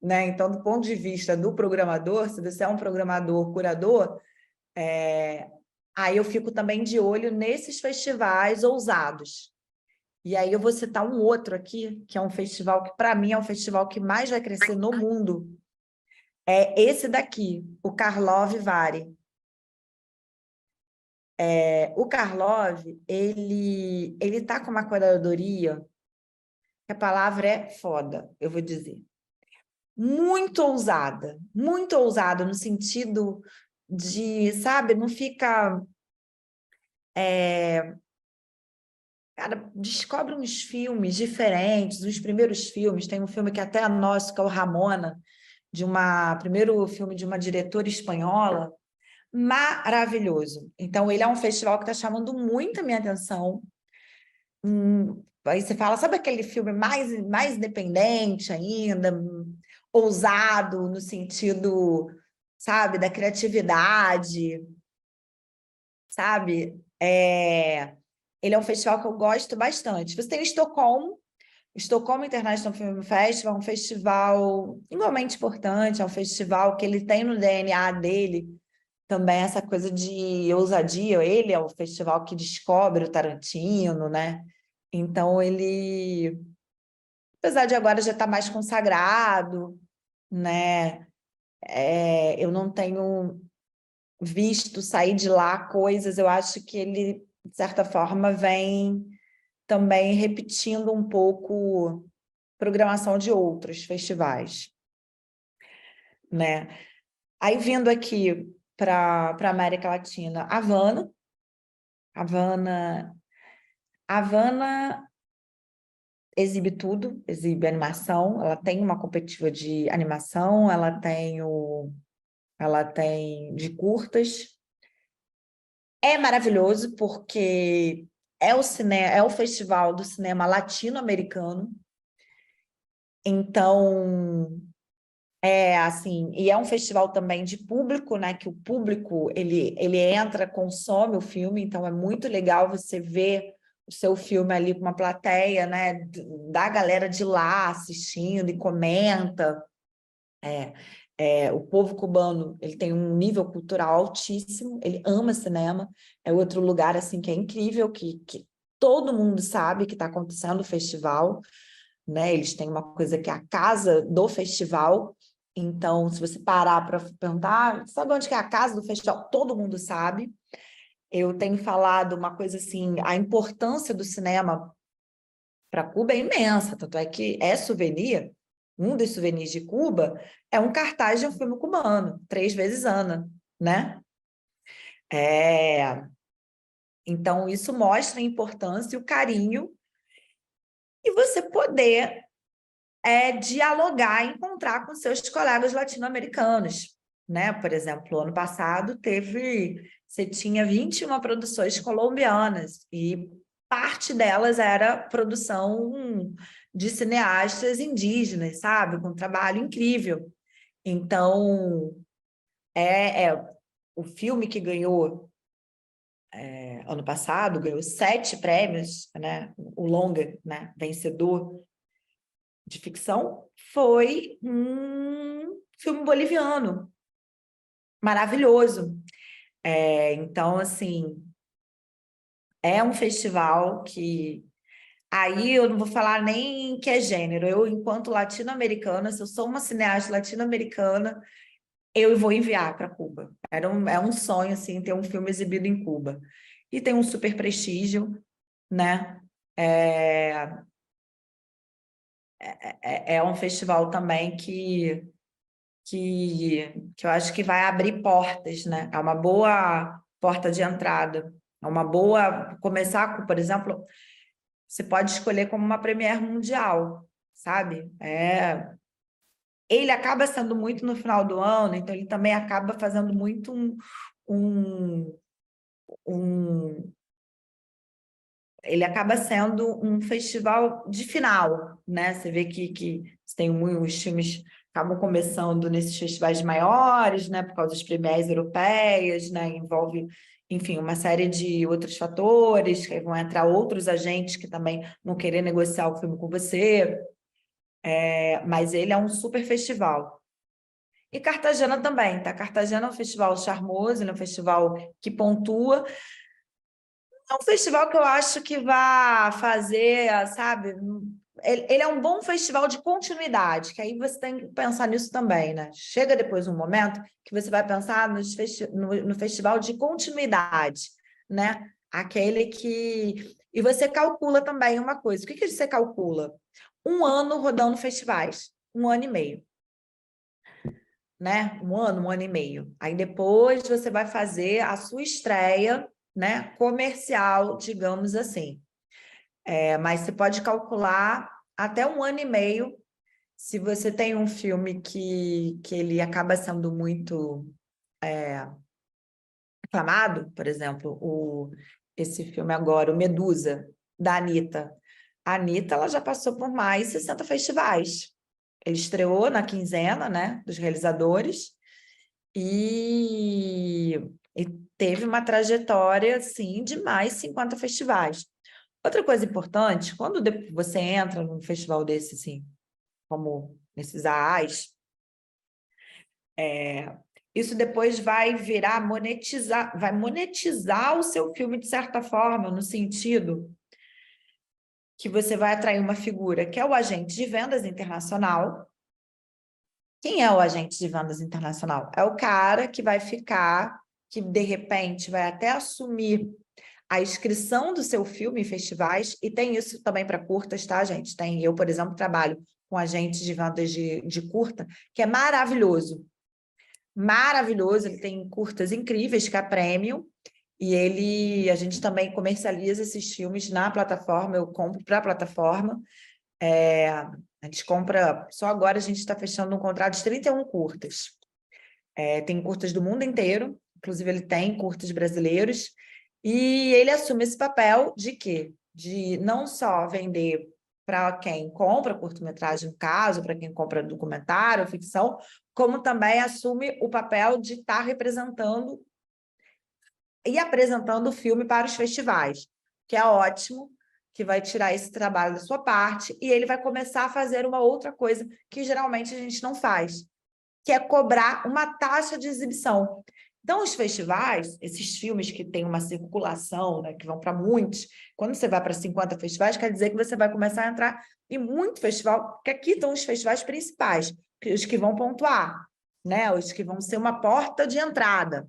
S1: né? Então, do ponto de vista do programador, se você é um programador, curador, aí eu fico também de olho nesses festivais ousados. E aí eu vou citar um outro aqui, que é um festival que, para mim, é um festival que mais vai crescer no mundo. É esse daqui, o Karlov Vary. O Karlov, ele tá com uma curadoria, que a palavra é foda, eu vou dizer. Muito ousada no sentido de, sabe, não fica... Cara, descobre uns filmes diferentes, os primeiros filmes, tem um filme que até é nosso, que é o Ramona, primeiro filme de uma diretora espanhola, maravilhoso. Então, ele é um festival que está chamando muito a minha atenção. Aí você fala, sabe aquele filme mais independente ainda, ousado no sentido, sabe, da criatividade, sabe? Ele é um festival que eu gosto bastante. Você tem Estocolmo International Film Festival, um festival igualmente importante, é um festival que ele tem no DNA dele também essa coisa de ousadia. Ele é o festival que descobre o Tarantino, né? Então, ele, apesar de agora já estar mais consagrado, né? Eu não tenho visto sair de lá coisas, eu acho que ele, de certa forma, vem também repetindo um pouco programação de outros festivais, né? Aí, vindo aqui para a América Latina? Havana exibe tudo, exibe animação, ela tem uma competitiva de animação, ela tem de curtas. É maravilhoso porque é o festival do cinema latino-americano. Então, assim, e é um festival também de público, né? Que o público ele entra, consome o filme, então é muito legal você ver o seu filme ali com uma plateia, né? Da galera de lá assistindo e comenta. O povo cubano ele tem um nível cultural altíssimo, ele ama cinema, é outro lugar assim que é incrível, que todo mundo sabe que está acontecendo o festival, né? Eles têm uma coisa que é a casa do festival, então se você parar para perguntar, sabe onde que é a casa do festival? Todo mundo sabe. Eu tenho falado uma coisa assim, a importância do cinema para Cuba é imensa, tanto é que um dos souvenirs de Cuba é um cartaz de um filme cubano, 3 vezes Ana, né? Então, isso mostra a importância e o carinho e você poder dialogar e encontrar com seus colegas latino-americanos, né? Por exemplo, ano passado você tinha 21 produções colombianas e parte delas era produção de cineastas indígenas, sabe? Com um trabalho incrível. Então, o filme que ganhou ano passado, ganhou 7 prêmios, né? O longa, né? Vencedor de ficção, foi um filme boliviano, maravilhoso. Então, assim, é um festival que... Aí eu não vou falar nem que é gênero. Eu, enquanto latino-americana, se eu sou uma cineasta latino-americana, eu vou enviar para Cuba. É um sonho, assim, ter um filme exibido em Cuba. E tem um super prestígio, né? É um festival também que eu acho que vai abrir portas, né? É uma boa porta de entrada. É uma boa... Começar com, por exemplo, você pode escolher como uma premiere mundial, sabe? Ele acaba sendo muito no final do ano, então ele também acaba fazendo muito ele acaba sendo um festival de final, né? Você vê que tem os filmes acabam começando nesses festivais maiores, né? Por causa das premiares europeias, né? Envolve, enfim, uma série de outros fatores, que aí vão entrar outros agentes que também vão querer negociar o filme com você. Mas ele é um super festival. E Cartagena também, tá? Cartagena é um festival charmoso, é um festival que pontua. É um festival que eu acho que vai fazer, sabe? Ele é um bom festival de continuidade, que aí você tem que pensar nisso também, né? Chega depois um momento que você vai pensar no festival de continuidade, né? Aquele que... E você calcula também uma coisa. O que você calcula? 1 ano rodando festivais, 1 ano e meio. Né? 1 ano e meio. Aí depois você vai fazer a sua estreia, né, comercial, digamos assim. Mas você pode calcular até 1 ano e meio, se você tem um filme que ele acaba sendo muito aclamado, por exemplo, esse filme agora, o Medusa, da Anitta. A Anitta, ela já passou por mais 60 festivais. Ele estreou na quinzena, né, dos realizadores, e teve uma trajetória, assim, de mais 50 festivais. Outra coisa importante, quando você entra num festival desse, assim, como nesses AAs, isso depois vai vai monetizar o seu filme de certa forma, no sentido que você vai atrair uma figura que é o agente de vendas internacional. Quem é o agente de vendas internacional? É o cara que vai ficar, que de repente vai até assumir a inscrição do seu filme em festivais, e tem isso também para curtas, tá, gente? Eu, por exemplo, trabalho com agentes de vendas de curta, que é maravilhoso. maravilhoso, ele tem curtas incríveis, que é a Premium, e a gente também comercializa esses filmes na plataforma, eu compro para a plataforma. A gente compra, só agora a gente está fechando um contrato de 31 curtas. Tem curtas do mundo inteiro, inclusive ele tem curtas brasileiros, e ele assume esse papel de quê? De não só vender para quem compra curta-metragem, no caso, para quem compra documentário, ficção, como também assume o papel de estar representando e apresentando o filme para os festivais, que é ótimo, que vai tirar esse trabalho da sua parte, e ele vai começar a fazer uma outra coisa que geralmente a gente não faz, que é cobrar uma taxa de exibição. Então, os festivais, esses filmes que têm uma circulação, né, que vão para muitos, quando você vai para 50 festivais, quer dizer que você vai começar a entrar em muito festival, porque aqui estão os festivais principais, os que vão pontuar, né, os que vão ser uma porta de entrada,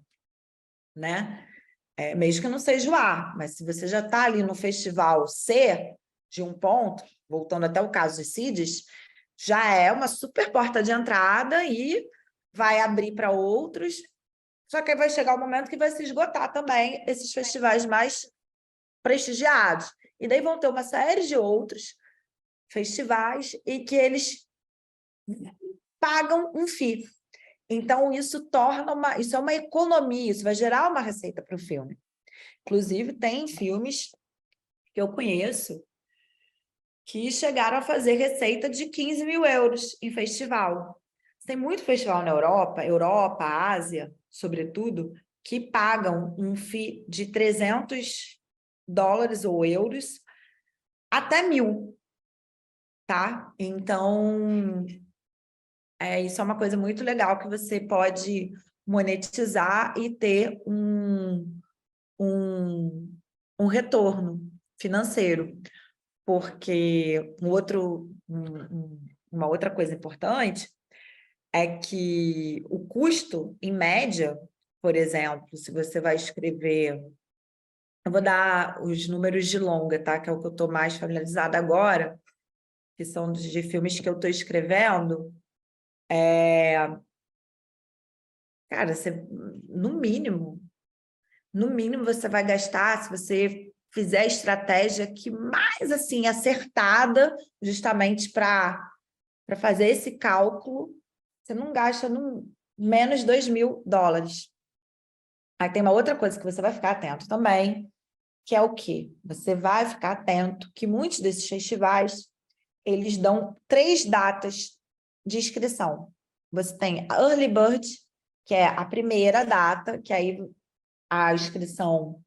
S1: né? Mesmo que não seja o A, mas se você já está ali no festival C, de um ponto, voltando até o caso de CIDES, já é uma super porta de entrada e vai abrir para outros, só que aí vai chegar o momento que vai se esgotar também esses festivais mais prestigiados. E daí vão ter uma série de outros festivais e que eles pagam um FII. Então, isso é uma economia, isso vai gerar uma receita para o filme. Inclusive, tem filmes que eu conheço que chegaram a fazer receita de 15 mil euros em festival. Tem muito festival na Europa, Ásia, sobretudo, que pagam um FII de $300 ou euros até 1.000, tá? Então, isso é uma coisa muito legal que você pode monetizar e ter um retorno financeiro. Porque uma outra coisa importante é que o custo, em média, por exemplo, se você vai escrever... Eu vou dar os números de longa, tá? Que é o que eu estou mais familiarizada agora, que são de filmes que eu estou escrevendo. Cara, no mínimo, você vai gastar, se você fizer a estratégia que mais assim acertada, justamente para fazer esse cálculo, você não gasta menos $2.000. Aí tem uma outra coisa que você vai ficar atento também, que é o quê? Você vai ficar atento que muitos desses festivais, eles dão 3 datas de inscrição. Você tem a Early Bird, que é a primeira data, que aí a inscrição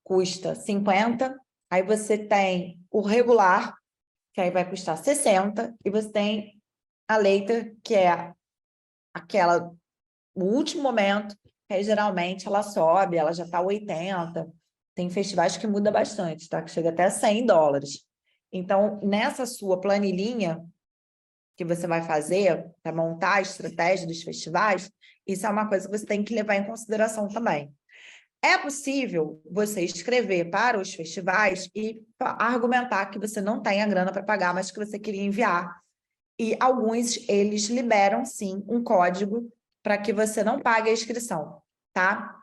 S1: custa 50, aí você tem o regular, que aí vai custar 60, e você tem a later, que é o último momento, que aí geralmente ela sobe, ela já está 80, tem festivais que muda bastante, tá? Que chega até $100. Então, nessa sua planilhinha que você vai fazer para montar a estratégia dos festivais, isso é uma coisa que você tem que levar em consideração também. É possível você escrever para os festivais e argumentar que você não tem a grana para pagar, mas que você queria enviar. E alguns, eles liberam, sim, um código para que você não pague a inscrição, tá?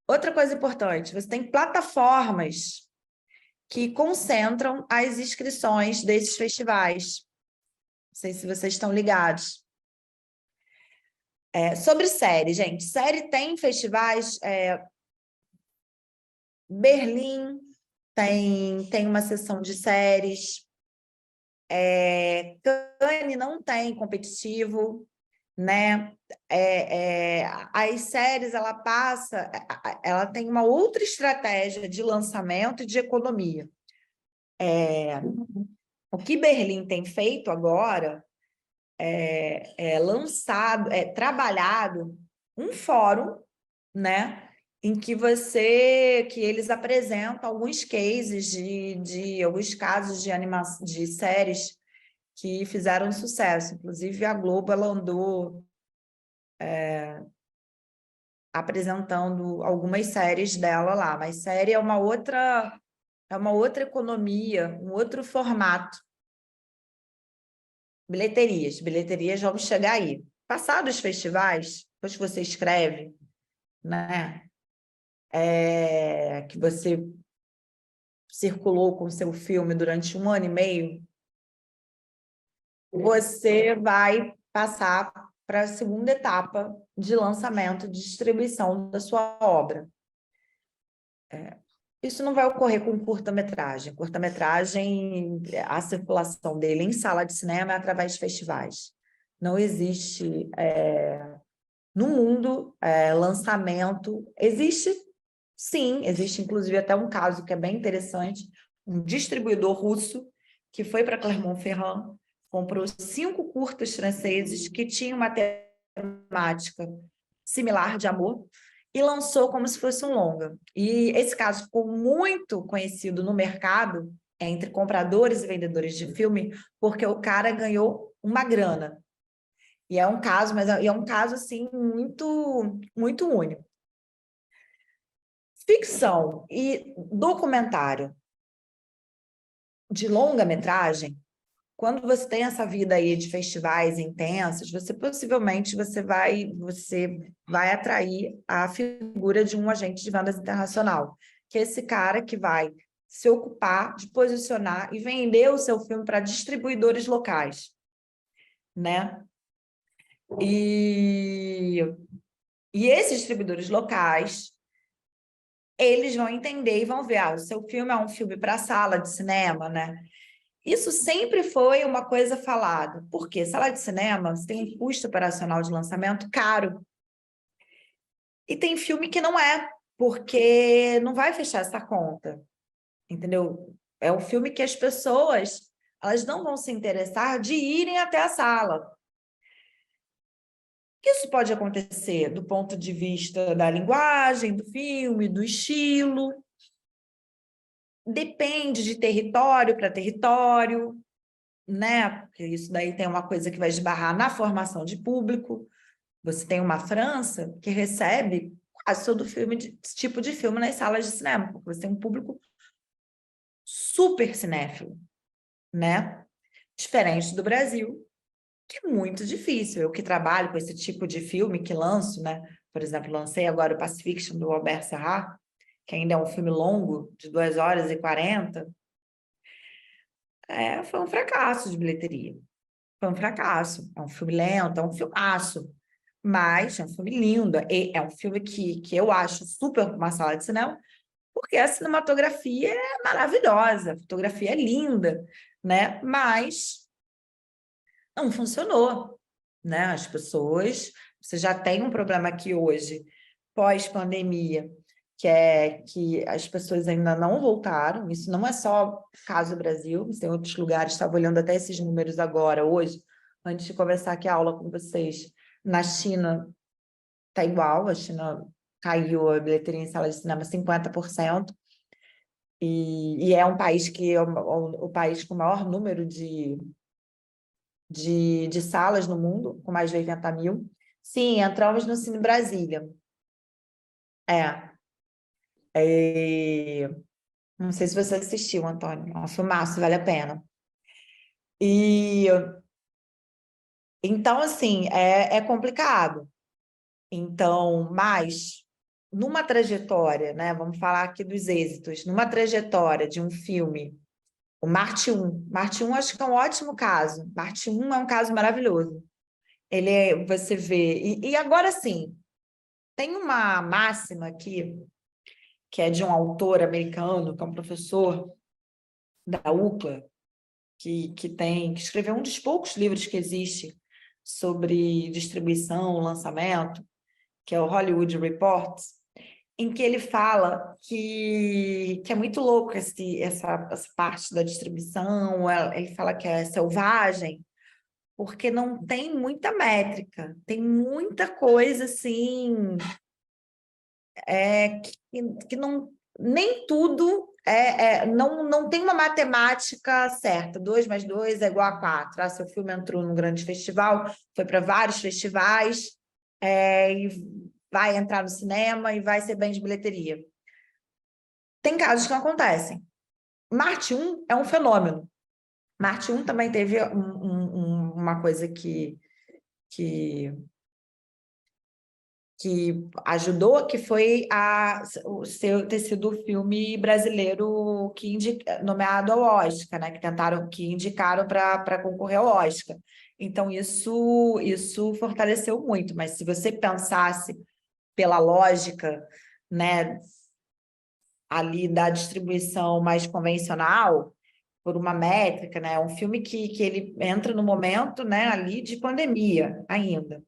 S1: Outra coisa importante, você tem plataformas que concentram as inscrições desses festivais. Não sei se vocês estão ligados. Sobre série, gente. Série tem festivais... Berlim tem uma seção de séries. Cannes não tem competitivo, né? As séries, ela tem uma outra estratégia de lançamento e de economia. O que Berlim tem feito agora trabalhado um fórum, né? Em que eles apresentam alguns cases de alguns casos de séries que fizeram sucesso. Inclusive, a Globo ela andou apresentando algumas séries dela lá, mas série é uma outra economia, um outro formato. Bilheterias, vamos chegar aí. Passados os festivais, depois que você escreve, né? Que você circulou com o seu filme durante 1 ano e meio, você vai passar para a segunda etapa de lançamento, de distribuição da sua obra. Isso não vai ocorrer com curta-metragem. Curta-metragem, a circulação dele em sala de cinema é através de festivais. Não existe no mundo lançamento. Existe, sim, existe inclusive até um caso que é bem interessante, um distribuidor russo que foi para Clermont-Ferrand, comprou 5 curtas franceses que tinham uma temática similar de amor, e lançou como se fosse um longa. E esse caso ficou muito conhecido no mercado, entre compradores e vendedores de filme, porque o cara ganhou uma grana. E é um caso, mas é um caso assim muito, muito único. Ficção e documentário de longa-metragem, quando você tem essa vida aí de festivais intensos, você possivelmente você vai atrair a figura de um agente de vendas internacional, que é esse cara que vai se ocupar de posicionar e vender o seu filme para distribuidores locais, né? E esses distribuidores locais, eles vão entender e vão ver, o seu filme é um filme para sala de cinema, né? Isso sempre foi uma coisa falada, porque sala de cinema você tem um custo operacional de lançamento caro. E tem filme que não é, porque não vai fechar essa conta, entendeu? É um filme que as pessoas elas não vão se interessar de irem até a sala. Isso pode acontecer do ponto de vista da linguagem, do filme, do estilo. Depende de território para território, né? Porque isso daí tem uma coisa que vai esbarrar na formação de público. Você tem uma França que recebe quase todo tipo de filme nas salas de cinema, porque você tem um público super cinéfilo, né? Diferente do Brasil, que é muito difícil. Eu que trabalho com esse tipo de filme, que lanço, né? Por exemplo, lancei agora o Pacifiction, do Albert Serrat, que ainda é um filme longo, de 2 horas e 40. Foi um fracasso de bilheteria. Foi um fracasso. É um filme lento, é um filmaço. Mas é um filme lindo. É um filme que eu acho super uma sala de cinema, porque a cinematografia é maravilhosa, a fotografia é linda, né? Mas não funcionou, né? As pessoas... Você já tem um problema aqui hoje, pós-pandemia, que é que as pessoas ainda não voltaram. Isso não é só caso do Brasil, tem outros lugares. Estava olhando até esses números agora, hoje, antes de começar aqui a aula com vocês. Na China, está igual, a China caiu a bilheteria em sala de cinema 50%, e é um país que é o país com o maior número de salas no mundo, com mais de 80 mil. Sim, entramos no Cine Brasília. Não sei se você assistiu, Antônio. É um filmaço, vale a pena. E então, assim, é complicado. Então, mas numa trajetória, né? Vamos falar aqui dos êxitos, numa trajetória de um filme, o Marte 1. Marte 1 acho que é um ótimo caso. Marte 1 é um caso maravilhoso. Você vê. E agora sim, tem uma máxima aqui, que é de um autor americano, que é um professor da UCLA, que escreveu um dos poucos livros que existe sobre distribuição, lançamento, que é o Hollywood Report, em que ele fala que é muito louco essa parte da distribuição. Ele fala que é selvagem, porque não tem muita métrica, tem muita coisa assim, que não, nem tudo não tem uma matemática certa. 2 mais 2 é igual a 4. Seu filme entrou num grande festival, foi para vários festivais, e vai entrar no cinema e vai ser bem de bilheteria. Tem casos que não acontecem. Marte 1 é um fenômeno. Marte 1 também teve uma coisa que que ajudou, que foi ter sido o filme brasileiro nomeado ao Oscar, né? Que indicaram para concorrer ao Oscar. Então, isso fortaleceu muito, mas se você pensasse pela lógica, né, ali da distribuição mais convencional, por uma métrica, né? É um filme que ele entra no momento, né, ali de pandemia ainda.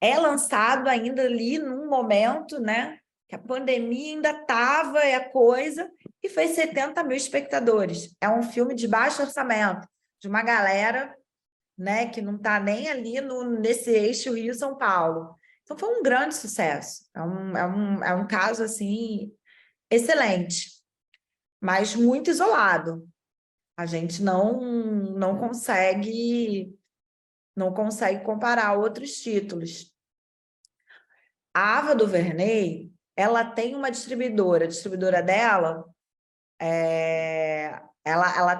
S1: É lançado ainda ali num momento, né, que a pandemia ainda estava, é a coisa, e fez 70 mil espectadores. É um filme de baixo orçamento, de uma galera, né, que não está nem ali nesse eixo Rio-São Paulo. Então, foi um grande sucesso. É um caso, assim, excelente, mas muito isolado. A gente não consegue comparar outros títulos. A Ava DuVernay, ela tem uma distribuidora. A distribuidora dela,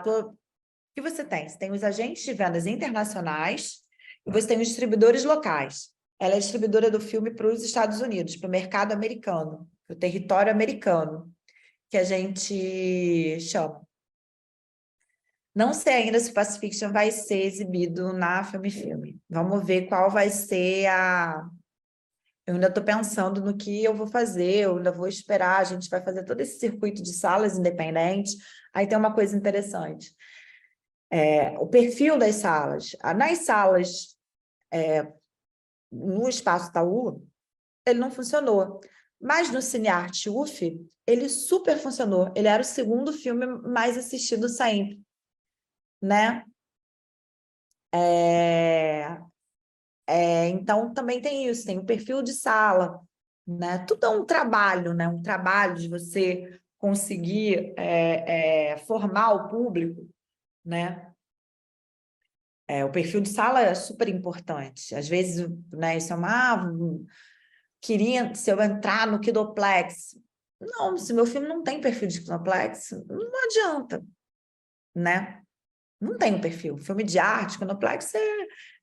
S1: o que você tem? Você tem os agentes de vendas internacionais e você tem os distribuidores locais. Ela é distribuidora do filme para os Estados Unidos, para o mercado americano, para o território americano, que a gente chama. Não sei ainda se o Pacific Fiction vai ser exibido na Filme. Vamos ver qual vai ser Eu ainda estou pensando no que eu vou fazer, eu ainda vou esperar, a gente vai fazer todo esse circuito de salas independentes. Aí tem uma coisa interessante. O perfil das salas. Nas salas, no Espaço Itaú, ele não funcionou. Mas no Cinearte UF, ele super funcionou. Ele era o segundo filme mais assistido sempre, né? Então, também tem isso, tem o perfil de sala, né? Tudo é um trabalho, né? Um trabalho de você conseguir formar o público, né? O perfil de sala é super importante. Às vezes, né, isso é queria, se eu entrar no Kidoplex. Não, se meu filme não tem perfil de Kidoplex, não adianta, né? Não tem um perfil. Filme de arte, Kinoplex,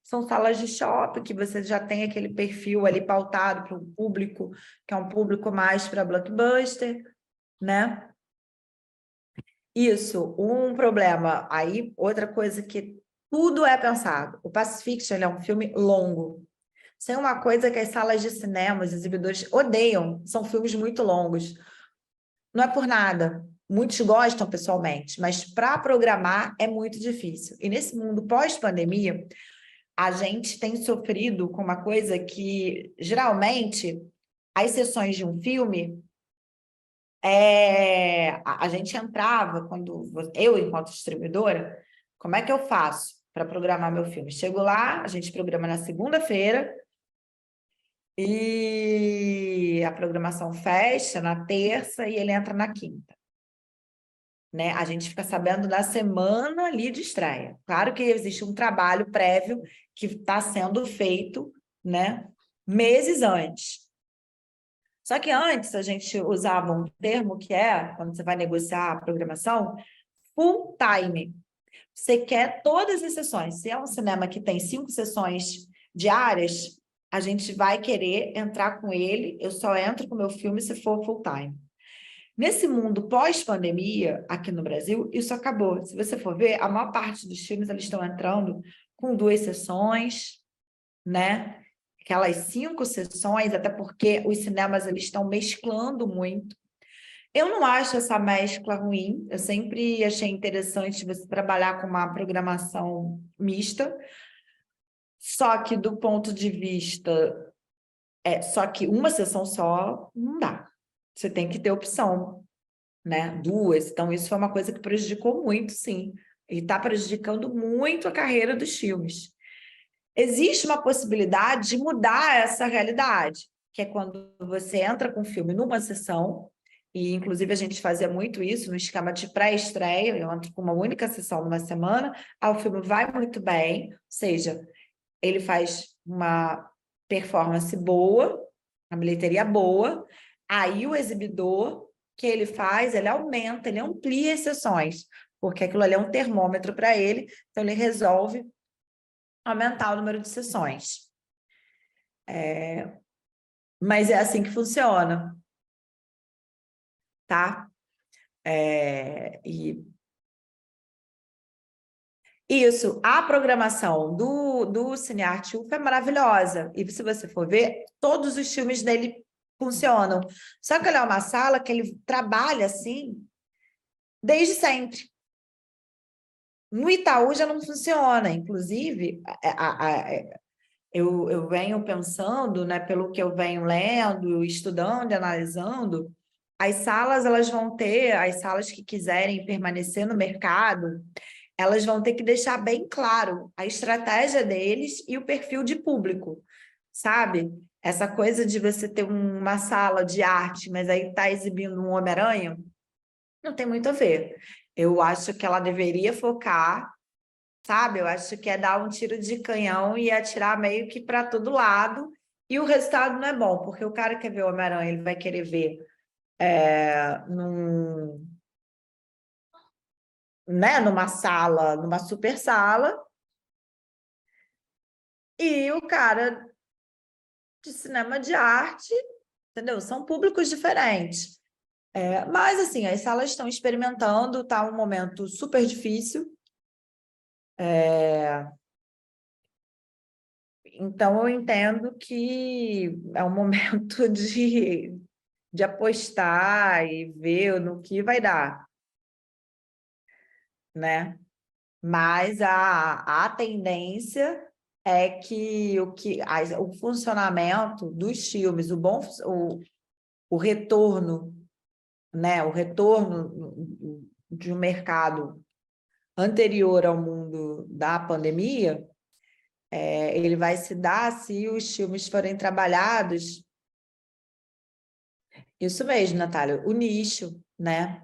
S1: são salas de shopping que você já tem aquele perfil ali pautado para o público, que é um público mais para blockbuster, né? Isso, um problema. Aí, outra coisa que tudo é pensado. O Pacific Fiction é um filme longo. Isso é uma coisa que as salas de cinema, os exibidores odeiam, são filmes muito longos. Não é por nada. Muitos gostam pessoalmente, mas para programar é muito difícil. E nesse mundo pós-pandemia, a gente tem sofrido com uma coisa que, geralmente, as sessões de um filme, a gente entrava, eu, enquanto distribuidora, como é que eu faço para programar meu filme? Chego lá, a gente programa na segunda-feira, e a programação fecha na terça e ele entra na quinta. Né? A gente fica sabendo da semana ali de estreia. Claro que existe um trabalho prévio que está sendo feito, né, meses antes. Só que antes a gente usava um termo que quando você vai negociar a programação, full time. Você quer todas as sessões. Se é um cinema que tem 5 sessões diárias, a gente vai querer entrar com ele. Eu só entro com o meu filme se for full time. Nesse mundo pós-pandemia, aqui no Brasil, isso acabou. Se você for ver, a maior parte dos filmes eles estão entrando com 2 sessões, né? Aquelas 5 sessões, até porque os cinemas eles estão mesclando muito. Eu não acho essa mescla ruim, eu sempre achei interessante você trabalhar com uma programação mista, só que do ponto de vista... só que uma sessão só não dá. Você tem que ter opção, né? 2. Então, isso foi uma coisa que prejudicou muito, sim. E está prejudicando muito a carreira dos filmes. Existe uma possibilidade de mudar essa realidade, que é quando você entra com o filme numa sessão, e inclusive a gente fazia muito isso no esquema de pré-estreia, eu entro com uma única sessão numa semana, aí o filme vai muito bem, ou seja, ele faz uma performance boa, uma bilheteria boa, aí o exibidor, que ele faz, ele aumenta, ele amplia as sessões, porque aquilo ali é um termômetro para ele, então ele resolve aumentar o número de sessões. Mas é assim que funciona, tá? E isso, a programação do Cinearte UFA é maravilhosa. E se você for ver, todos os filmes dele funcionam. Só que ele é uma sala que ele trabalha assim desde sempre. No Itaú já não funciona. Inclusive, eu venho pensando, né, pelo que eu venho lendo, estudando e analisando, as salas elas vão ter, as salas que quiserem permanecer no mercado, elas vão ter que deixar bem claro a estratégia deles e o perfil de público, sabe? Essa coisa de você ter uma sala de arte, mas aí está exibindo um Homem-Aranha, não tem muito a ver. Eu acho que ela deveria focar, sabe? Eu acho que é dar um tiro de canhão e atirar meio que para todo lado, e o resultado não é bom, porque o cara quer ver o Homem-Aranha, ele vai querer ver numa sala, numa super sala, e o cara de cinema de arte, entendeu? São públicos diferentes. Mas, assim, as salas estão experimentando, está um momento super difícil. Então, eu entendo que é um momento de apostar e ver no que vai dar, né? Mas a tendência é que o funcionamento dos filmes, o retorno, né? O retorno de um mercado anterior ao mundo da pandemia, ele vai se dar se os filmes forem trabalhados. Isso mesmo, Natália, o nicho, né?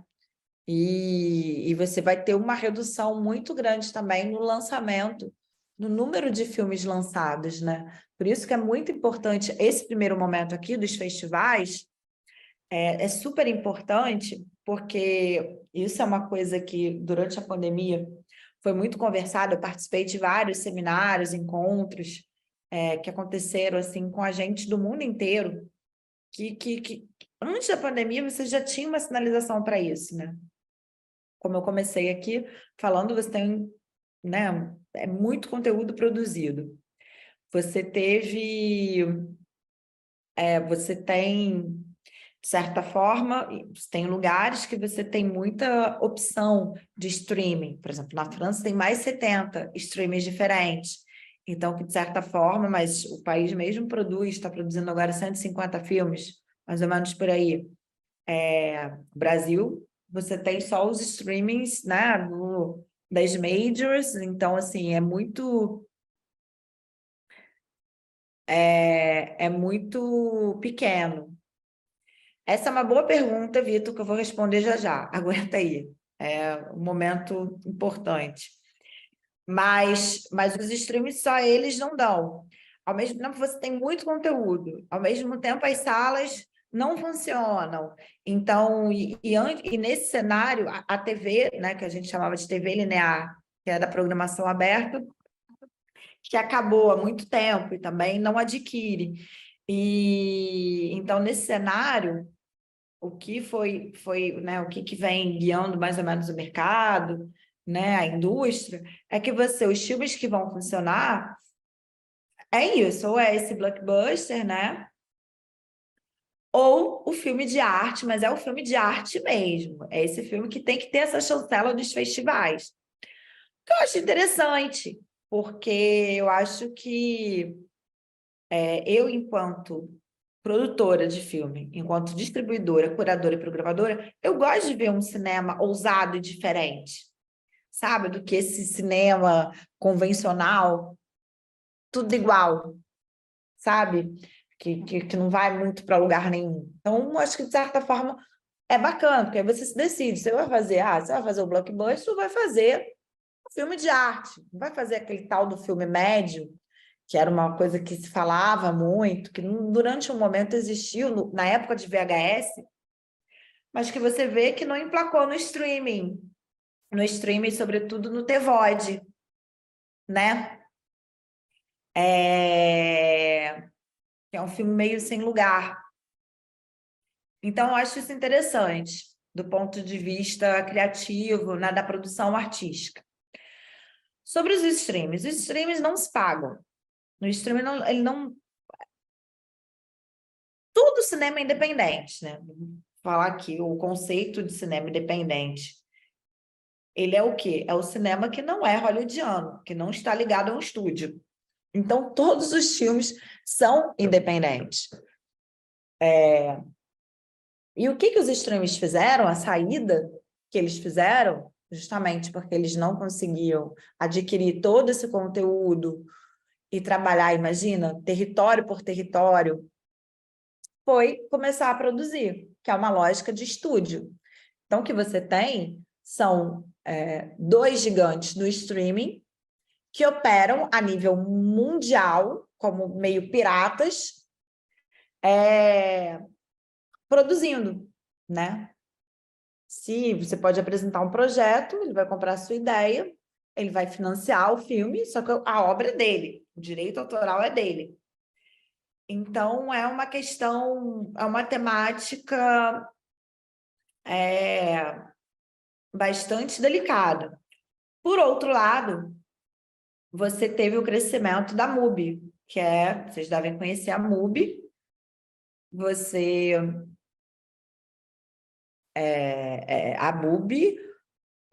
S1: E você vai ter uma redução muito grande também no lançamento, no número de filmes lançados, né? Por isso que é muito importante esse primeiro momento aqui dos festivais, é super importante, porque isso é uma coisa que, durante a pandemia, foi muito conversado. Eu participei de vários seminários, encontros, que aconteceram assim, com a gente do mundo inteiro, que antes da pandemia você já tinha uma sinalização para isso, né? Como eu comecei aqui falando, você tem, né, muito conteúdo produzido. Você tem, de certa forma, tem lugares que você tem muita opção de streaming. Por exemplo, na França tem mais 70 streamings diferentes. Então, que de certa forma, mas o país mesmo está produzindo agora 150 filmes, mais ou menos por aí. Brasil, você tem só os streamings, né, das majors, então, assim, é muito pequeno. Essa é uma boa pergunta, Vitor, que eu vou responder já já. Aguenta aí. É um momento importante. Mas os streams só eles não dão. Ao mesmo tempo, você tem muito conteúdo. Ao mesmo tempo, as salas não funcionam. Então, e nesse cenário, a TV, né, que a gente chamava de TV linear, que é da programação aberta, que acabou há muito tempo e também não adquire. E então, nesse cenário, o que né, o que vem guiando mais ou menos o mercado, né, a indústria, é que os filmes que vão funcionar é isso, ou é esse blockbuster, né? Ou o filme de arte, mas é o filme de arte mesmo. É esse filme que tem que ter essa chancela dos festivais. O que eu acho interessante, porque eu acho que eu, enquanto produtora de filme, enquanto distribuidora, curadora e programadora, eu gosto de ver um cinema ousado e diferente, sabe? Do que esse cinema convencional, tudo igual, sabe? Que não vai muito para lugar nenhum. Então, acho que, de certa forma, é bacana, porque aí você se decide. Você vai fazer o blockbuster ou vai fazer um filme de arte? Não vai fazer aquele tal do filme médio, que era uma coisa que se falava muito, que durante um momento existiu, na época de VHS, mas que você vê que não emplacou no streaming, sobretudo no TVOD, né? que é um filme meio sem lugar. Então, eu acho isso interessante, do ponto de vista criativo, né, da produção artística. Sobre os streams não se pagam. No streaming, ele não... Tudo cinema é independente, né? Vou falar aqui, o conceito de cinema independente. Ele é o quê? É o cinema que não é hollywoodiano, que não está ligado a um estúdio. Então, todos os filmes são independentes. E o que os streamers fizeram, a saída que eles fizeram, justamente porque eles não conseguiam adquirir todo esse conteúdo e trabalhar, imagina, território por território, foi começar a produzir, que é uma lógica de estúdio. Então, o que você tem são dois gigantes no streaming que operam a nível mundial, como meio piratas, produzindo, né? Se você pode apresentar um projeto, ele vai comprar a sua ideia, ele vai financiar o filme, só que a obra é dele, o direito autoral é dele. Então, é uma questão, é uma temática bastante delicada. Por outro lado, você teve o crescimento da MUBI, que vocês devem conhecer a MUBI.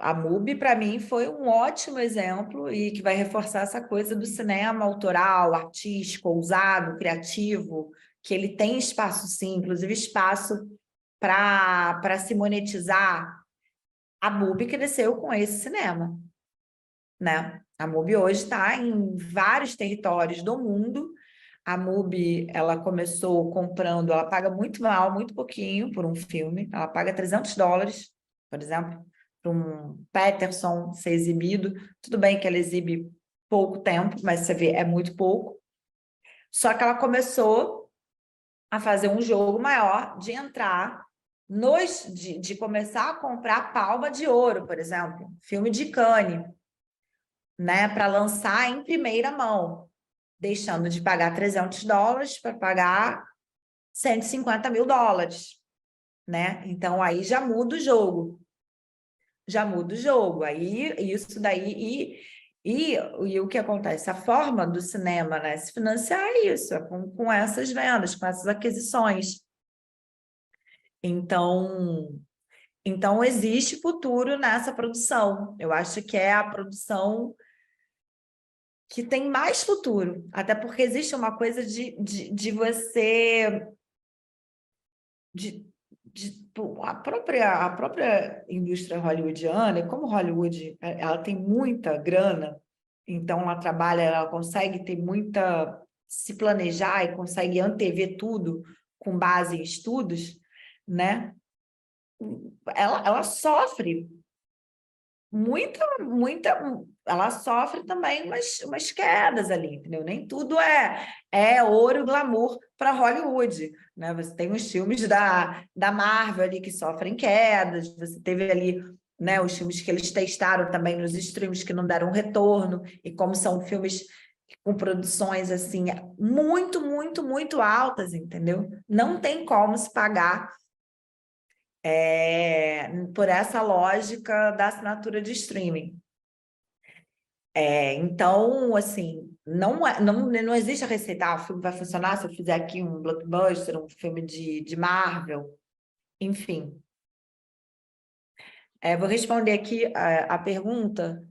S1: A MUBI, para mim, foi um ótimo exemplo e que vai reforçar essa coisa do cinema autoral, artístico, ousado, criativo, que ele tem espaço, sim, inclusive espaço para se monetizar. A MUBI cresceu com esse cinema, né? A MUBI hoje está em vários territórios do mundo. A MUBI, ela começou comprando, ela paga muito mal, muito pouquinho por um filme. Ela paga $300, por exemplo, para um Peterson ser exibido. Tudo bem que ela exibe pouco tempo, mas você vê, é muito pouco. Só que ela começou a fazer um jogo maior de entrar de começar a comprar Palma de Ouro, por exemplo, filme de Cannes, né, para lançar em primeira mão, deixando de pagar $300 para pagar $150 mil, né? Então, aí já muda o jogo. Já muda o jogo. Aí, isso daí... E o que acontece? A forma do cinema, né, se financiar isso, com essas vendas, com essas aquisições. Então, existe futuro nessa produção. Eu acho que é a produção que tem mais futuro, até porque existe uma coisa de você... a própria indústria hollywoodiana, como Hollywood ela tem muita grana, então ela trabalha, ela consegue ter muita... se planejar e consegue antever tudo com base em estudos, né? Ela sofre ela sofre também umas quedas ali, entendeu? Nem tudo é ouro e glamour para Hollywood, né? Você tem os filmes da Marvel ali que sofrem quedas, você teve ali, né, os filmes que eles testaram também nos streams que não deram retorno, e como são filmes com produções assim muito, muito, muito altas, entendeu? Não tem como se pagar por essa lógica da assinatura de streaming. Então, assim, não existe a receita, o filme vai funcionar se eu fizer aqui um blockbuster, um filme de Marvel, enfim. Vou responder aqui a pergunta.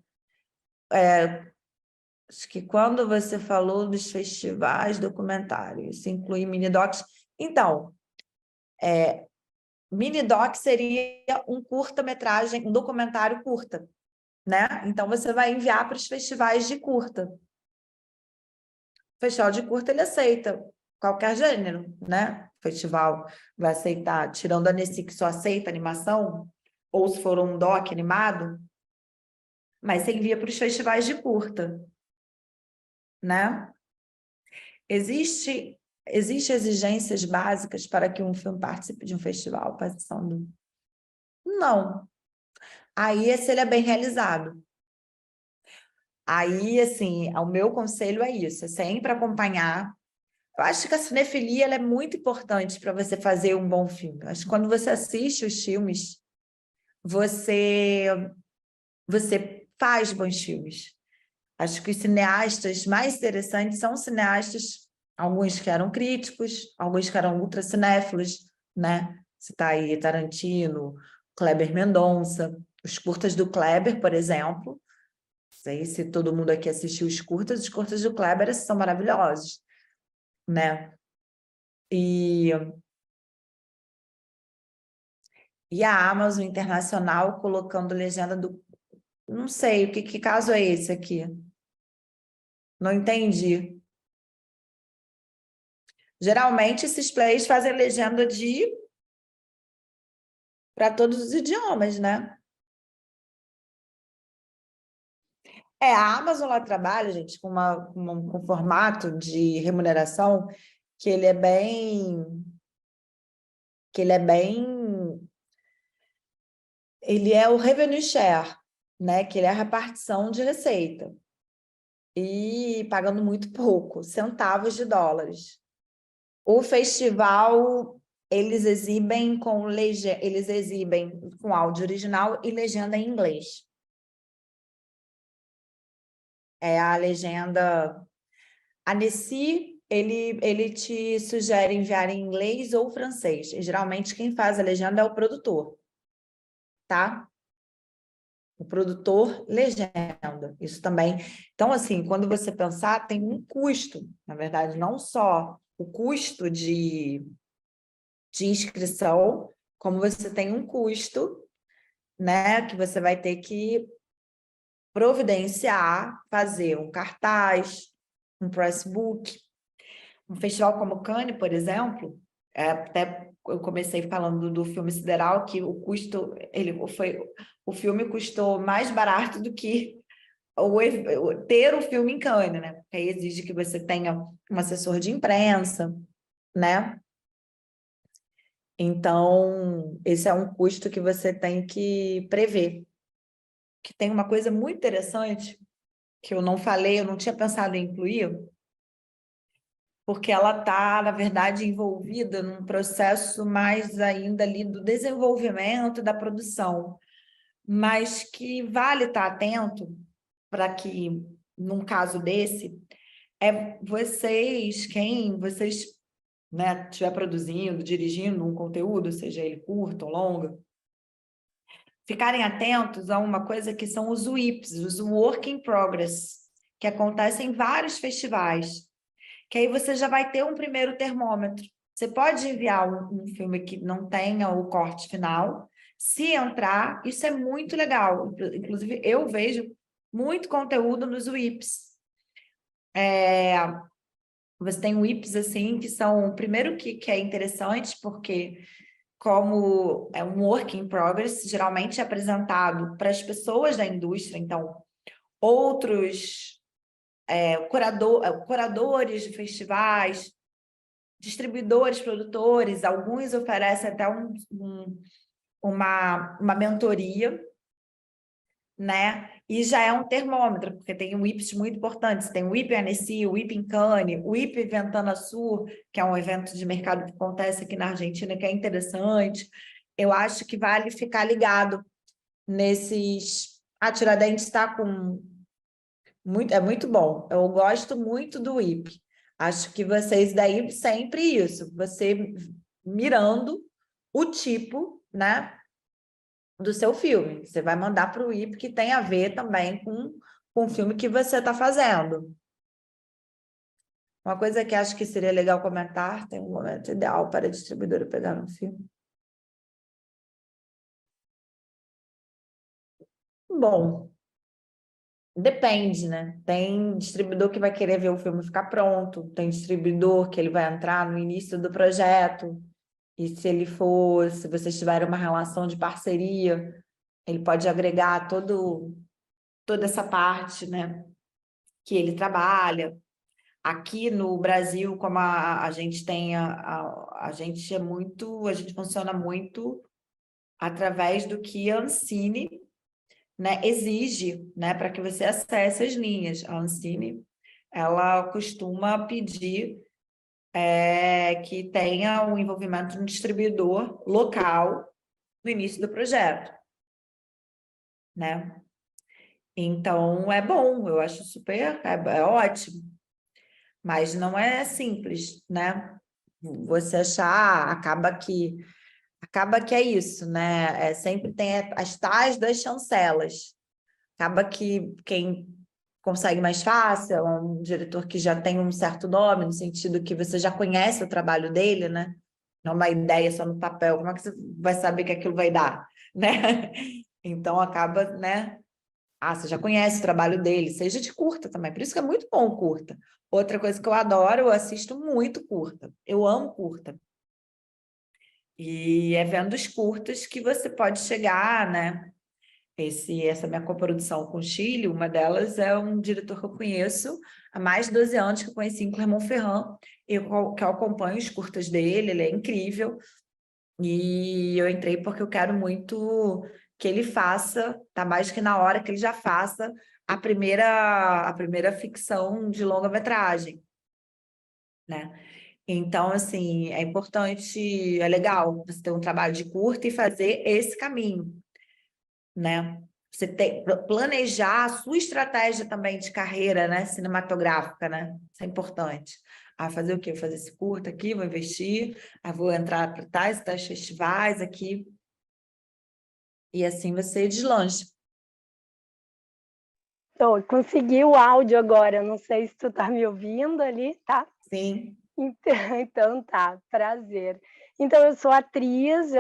S1: Acho que quando você falou dos festivais documentários, isso inclui mini-docs. Então, mini-doc seria um curta-metragem, um documentário curta, né? Então, você vai enviar para os festivais de curta. O festival de curta, ele aceita qualquer gênero, né? O festival vai aceitar, tirando a Annecy, que só aceita animação, ou se for um doc animado, mas você envia para os festivais de curta, né? Existem exigências básicas para que um filme participe de um festival? Não. Aí, se ele é bem realizado. Aí, assim, o meu conselho é isso, é sempre acompanhar Eu acho que a cinefilia ela é muito importante para você fazer um bom filme. Eu acho que quando você assiste os filmes, você faz bons filmes. Acho que os cineastas mais interessantes são cineastas, alguns que eram críticos, alguns que eram ultracinéfilos, né? Você está aí Tarantino, Kleber Mendonça, os curtas do Kleber, por exemplo. Não sei se todo mundo aqui assistiu os curtas do Kleber são maravilhosos, né? E a Amazon Internacional colocando legenda do... Não sei, que caso é esse aqui? Não entendi. Geralmente, esses players fazem legenda para todos os idiomas, né? A Amazon lá trabalha, gente, com um formato de remuneração que ele é bem... Ele é o revenue share, né? Que ele é a repartição de receita. E pagando muito pouco, centavos de dólares. O festival, eles exibem com áudio original e legenda em inglês. É a legenda... A Nessi, ele te sugere enviar em inglês ou francês. E, geralmente, quem faz a legenda é o produtor, tá? O produtor legenda, isso também. Então, assim, quando você pensar, tem um custo, na verdade, não só o custo de inscrição, como você tem um custo, né, que você vai ter que providenciar, fazer um cartaz, um pressbook. Um festival como Cannes, por exemplo, até eu comecei falando do filme Sideral, que o custo, o filme custou mais barato do que ter o filme em Cannes, né? Porque aí exige que você tenha um assessor de imprensa, né? Então, esse é um custo que você tem que prever. Que tem uma coisa muito interessante que eu não falei, eu não tinha pensado em incluir, porque ela está, na verdade, envolvida num processo mais ainda ali do desenvolvimento da produção, mas que vale estar atento para que, num caso desse, quem vocês, né, estiver produzindo, dirigindo um conteúdo, seja ele curto ou longo, ficarem atentos a uma coisa que são os WIPs, os Work in Progress, que acontecem em vários festivais, que aí você já vai ter um primeiro termômetro. Você pode enviar um filme que não tenha o corte final. Se entrar, isso é muito legal. Inclusive, eu vejo muito conteúdo nos WIPs. Você tem WIPs, assim, que são... Primeiro que é interessante, porque como é um work in progress, geralmente é apresentado para as pessoas da indústria, então, outros curadores de festivais, distribuidores, produtores, alguns oferecem até uma mentoria, né? E já é um termômetro, porque tem WIPs muito importantes. Tem o WIP Annecy, o WIP em Cannes, o WIP Ventana Sur, que é um evento de mercado que acontece aqui na Argentina, que é interessante. Eu acho que vale ficar ligado nesses... A Tiradentes está com... É muito bom. Eu gosto muito do WIP. Acho que vocês daí sempre isso, você mirando o tipo, né, do seu filme. Você vai mandar para o WIP que tem a ver também com o filme que você está fazendo. Uma coisa que acho que seria legal comentar, tem um momento ideal para a distribuidora pegar um filme. Bom, depende, né? Tem distribuidor que vai querer ver o filme ficar pronto, tem distribuidor que ele vai entrar no início do projeto, e se vocês tiverem uma relação de parceria, ele pode agregar toda essa parte, né, que ele trabalha. Aqui no Brasil, como a gente tem a gente a gente funciona muito através do que a Ancine, né, exige, né, para que você acesse as linhas. A Ancine, ela costuma pedir que tenha o envolvimento de um distribuidor local no início do projeto, né? Então, é bom, eu acho super, é ótimo, mas não é simples, né? Você achar, acaba que é isso, né? Sempre tem as tais das chancelas. Acaba que quem consegue mais fácil é um diretor que já tem um certo nome, no sentido que você já conhece o trabalho dele, né? Não é uma ideia só no papel. Como é que você vai saber que aquilo vai dar, né? Então acaba, né? Você já conhece o trabalho dele, seja de curta também. Por isso que é muito bom o curta. Outra coisa que eu adoro, eu assisto muito curta. Eu amo curta. E é vendo os curtas que você pode chegar, né? Essa minha coprodução com o Chile, uma delas é um diretor que eu conheço há mais de 12 anos, que eu conheci em Clermont-Ferrand, que eu acompanho os curtas dele, ele é incrível. E eu entrei porque eu quero muito que ele faça, tá mais que na hora que ele já faça a primeira ficção de longa-metragem, né? Então, assim, é importante, é legal você ter um trabalho de curta e fazer esse caminho, né? Você planejar a sua estratégia também de carreira, né? Cinematográfica, né? Isso é importante. Fazer o quê? Vou fazer esse curto aqui, vou investir, vou entrar para tais festivais aqui, e assim você deslancha.
S4: Então, consegui o áudio agora, não sei se tu tá me ouvindo ali, tá?
S1: Sim.
S4: Então tá, prazer. Então, eu sou atriz,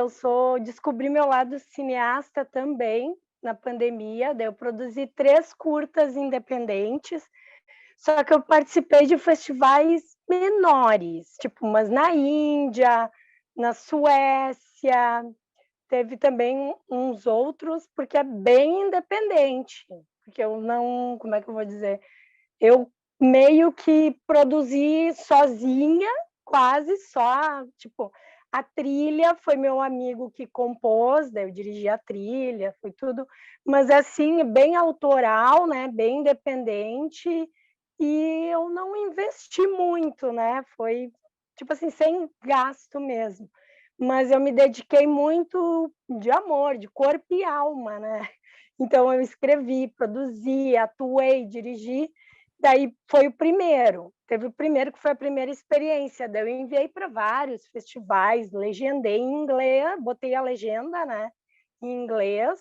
S4: descobri meu lado cineasta também na pandemia, daí eu produzi 3 curtas independentes, só que eu participei de festivais menores, tipo umas na Índia, na Suécia, teve também uns outros, porque é bem independente, porque eu não, como é que eu vou dizer? Eu meio que produzi sozinha, quase só, tipo, a trilha foi meu amigo que compôs, daí eu dirigi a trilha, foi tudo, mas assim, bem autoral, né, bem independente, e eu não investi muito, né, foi, tipo assim, sem gasto mesmo, mas eu me dediquei muito de amor, de corpo e alma, né, então eu escrevi, produzi, atuei, dirigi. Daí foi o primeiro, teve o primeiro que foi a primeira experiência, daí eu enviei para vários festivais, legendei em inglês, botei a legenda, né, em inglês,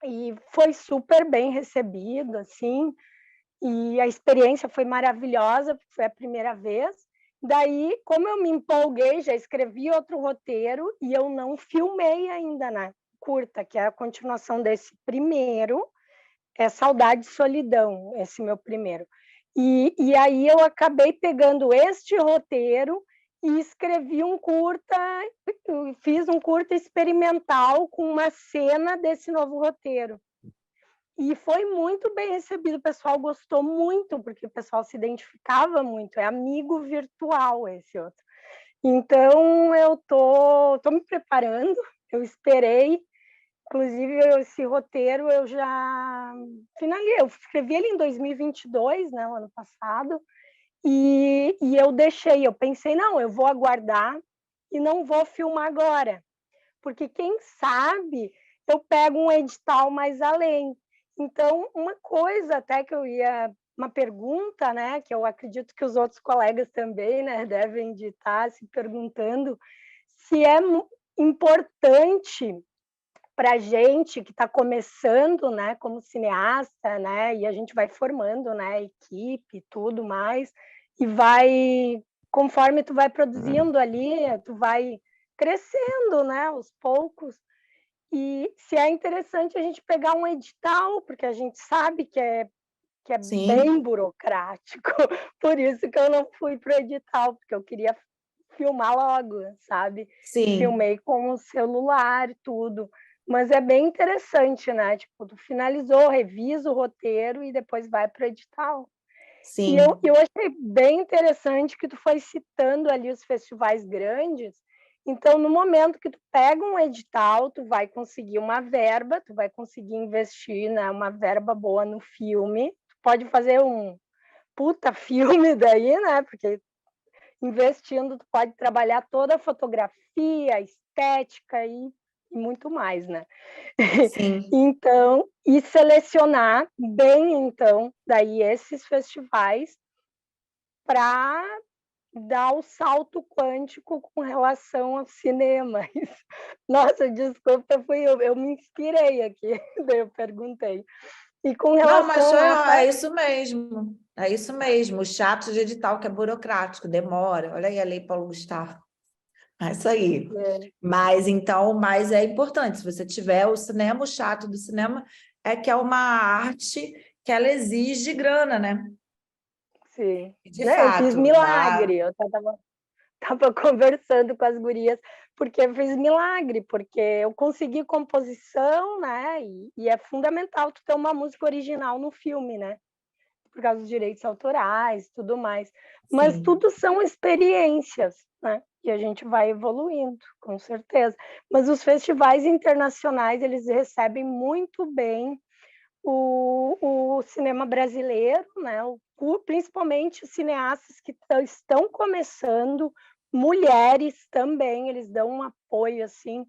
S4: e foi super bem recebido, assim, e a experiência foi maravilhosa, porque foi a primeira vez. Daí, como eu me empolguei, já escrevi outro roteiro e eu não filmei ainda, né, curta, que é a continuação desse primeiro, é Saudade e Solidão, esse meu primeiro. E aí eu acabei pegando este roteiro e escrevi um curta, fiz um curta experimental com uma cena desse novo roteiro. E foi muito bem recebido, o pessoal gostou muito, porque o pessoal se identificava muito, é amigo virtual esse outro. Então eu tô me preparando, eu esperei. Inclusive, esse roteiro eu já finalizei, eu escrevi ele em 2022, né, o ano passado, e eu deixei, eu pensei, não, eu vou aguardar e não vou filmar agora, porque quem sabe eu pego um edital mais além. Então, uma coisa até que uma pergunta, né, que eu acredito que os outros colegas também, né, devem de estar se perguntando, se é importante para a gente que está começando, né, como cineasta, né, e a gente vai formando, né, equipe e tudo mais, e vai, conforme tu vai produzindo ali, tu vai crescendo, né, aos poucos, e se é interessante a gente pegar um edital, porque a gente sabe que é
S1: Sim.
S4: bem burocrático, por isso que eu não fui para o edital, porque eu queria filmar logo, sabe?
S1: Sim.
S4: Filmei com o celular, tudo. Mas é bem interessante, né? Tipo, tu finalizou, revisa o roteiro e depois vai para o edital.
S1: Sim.
S4: E eu achei bem interessante que tu foi citando ali os festivais grandes. Então, no momento que tu pega um edital, tu vai conseguir uma verba, tu vai conseguir investir, né, uma verba boa no filme. Tu pode fazer um puta filme daí, né? Porque investindo, tu pode trabalhar toda a fotografia, a estética e muito mais, né?
S1: Sim.
S4: Então, e selecionar bem, então, daí esses festivais para dar o salto quântico com relação ao cinema. Nossa, desculpa, eu me inspirei aqui, daí eu perguntei. E com
S1: Não, mas
S4: relação a
S1: é isso mesmo. É isso mesmo. O chato de edital que é burocrático, demora. Olha aí a Lei Paulo Gustavo. É isso aí. Mas então, mas é importante, se você tiver o cinema, o chato do cinema é que é uma arte que ela exige grana, né?
S4: sim.
S1: E de
S4: Eu fiz
S1: fato, dá.
S4: milagre, eu estava conversando com as gurias, porque eu fiz milagre, porque eu consegui composição, né? E é fundamental tu ter uma música original no filme, né? Por causa dos direitos autorais e tudo mais. Mas
S1: Sim.
S4: tudo são experiências, né? E a gente vai evoluindo, com certeza. Mas os festivais internacionais, eles recebem muito bem o cinema brasileiro, né? Principalmente os cineastas que estão começando, mulheres também, eles dão um apoio, assim.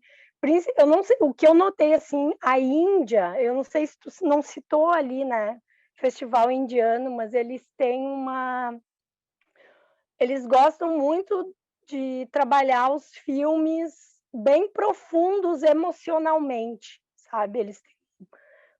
S4: Eu não sei, o que eu notei, assim, a Índia, eu não sei se tu não citou ali, né? Festival indiano, mas eles têm eles gostam muito de trabalhar os filmes bem profundos emocionalmente, sabe? Eles têm,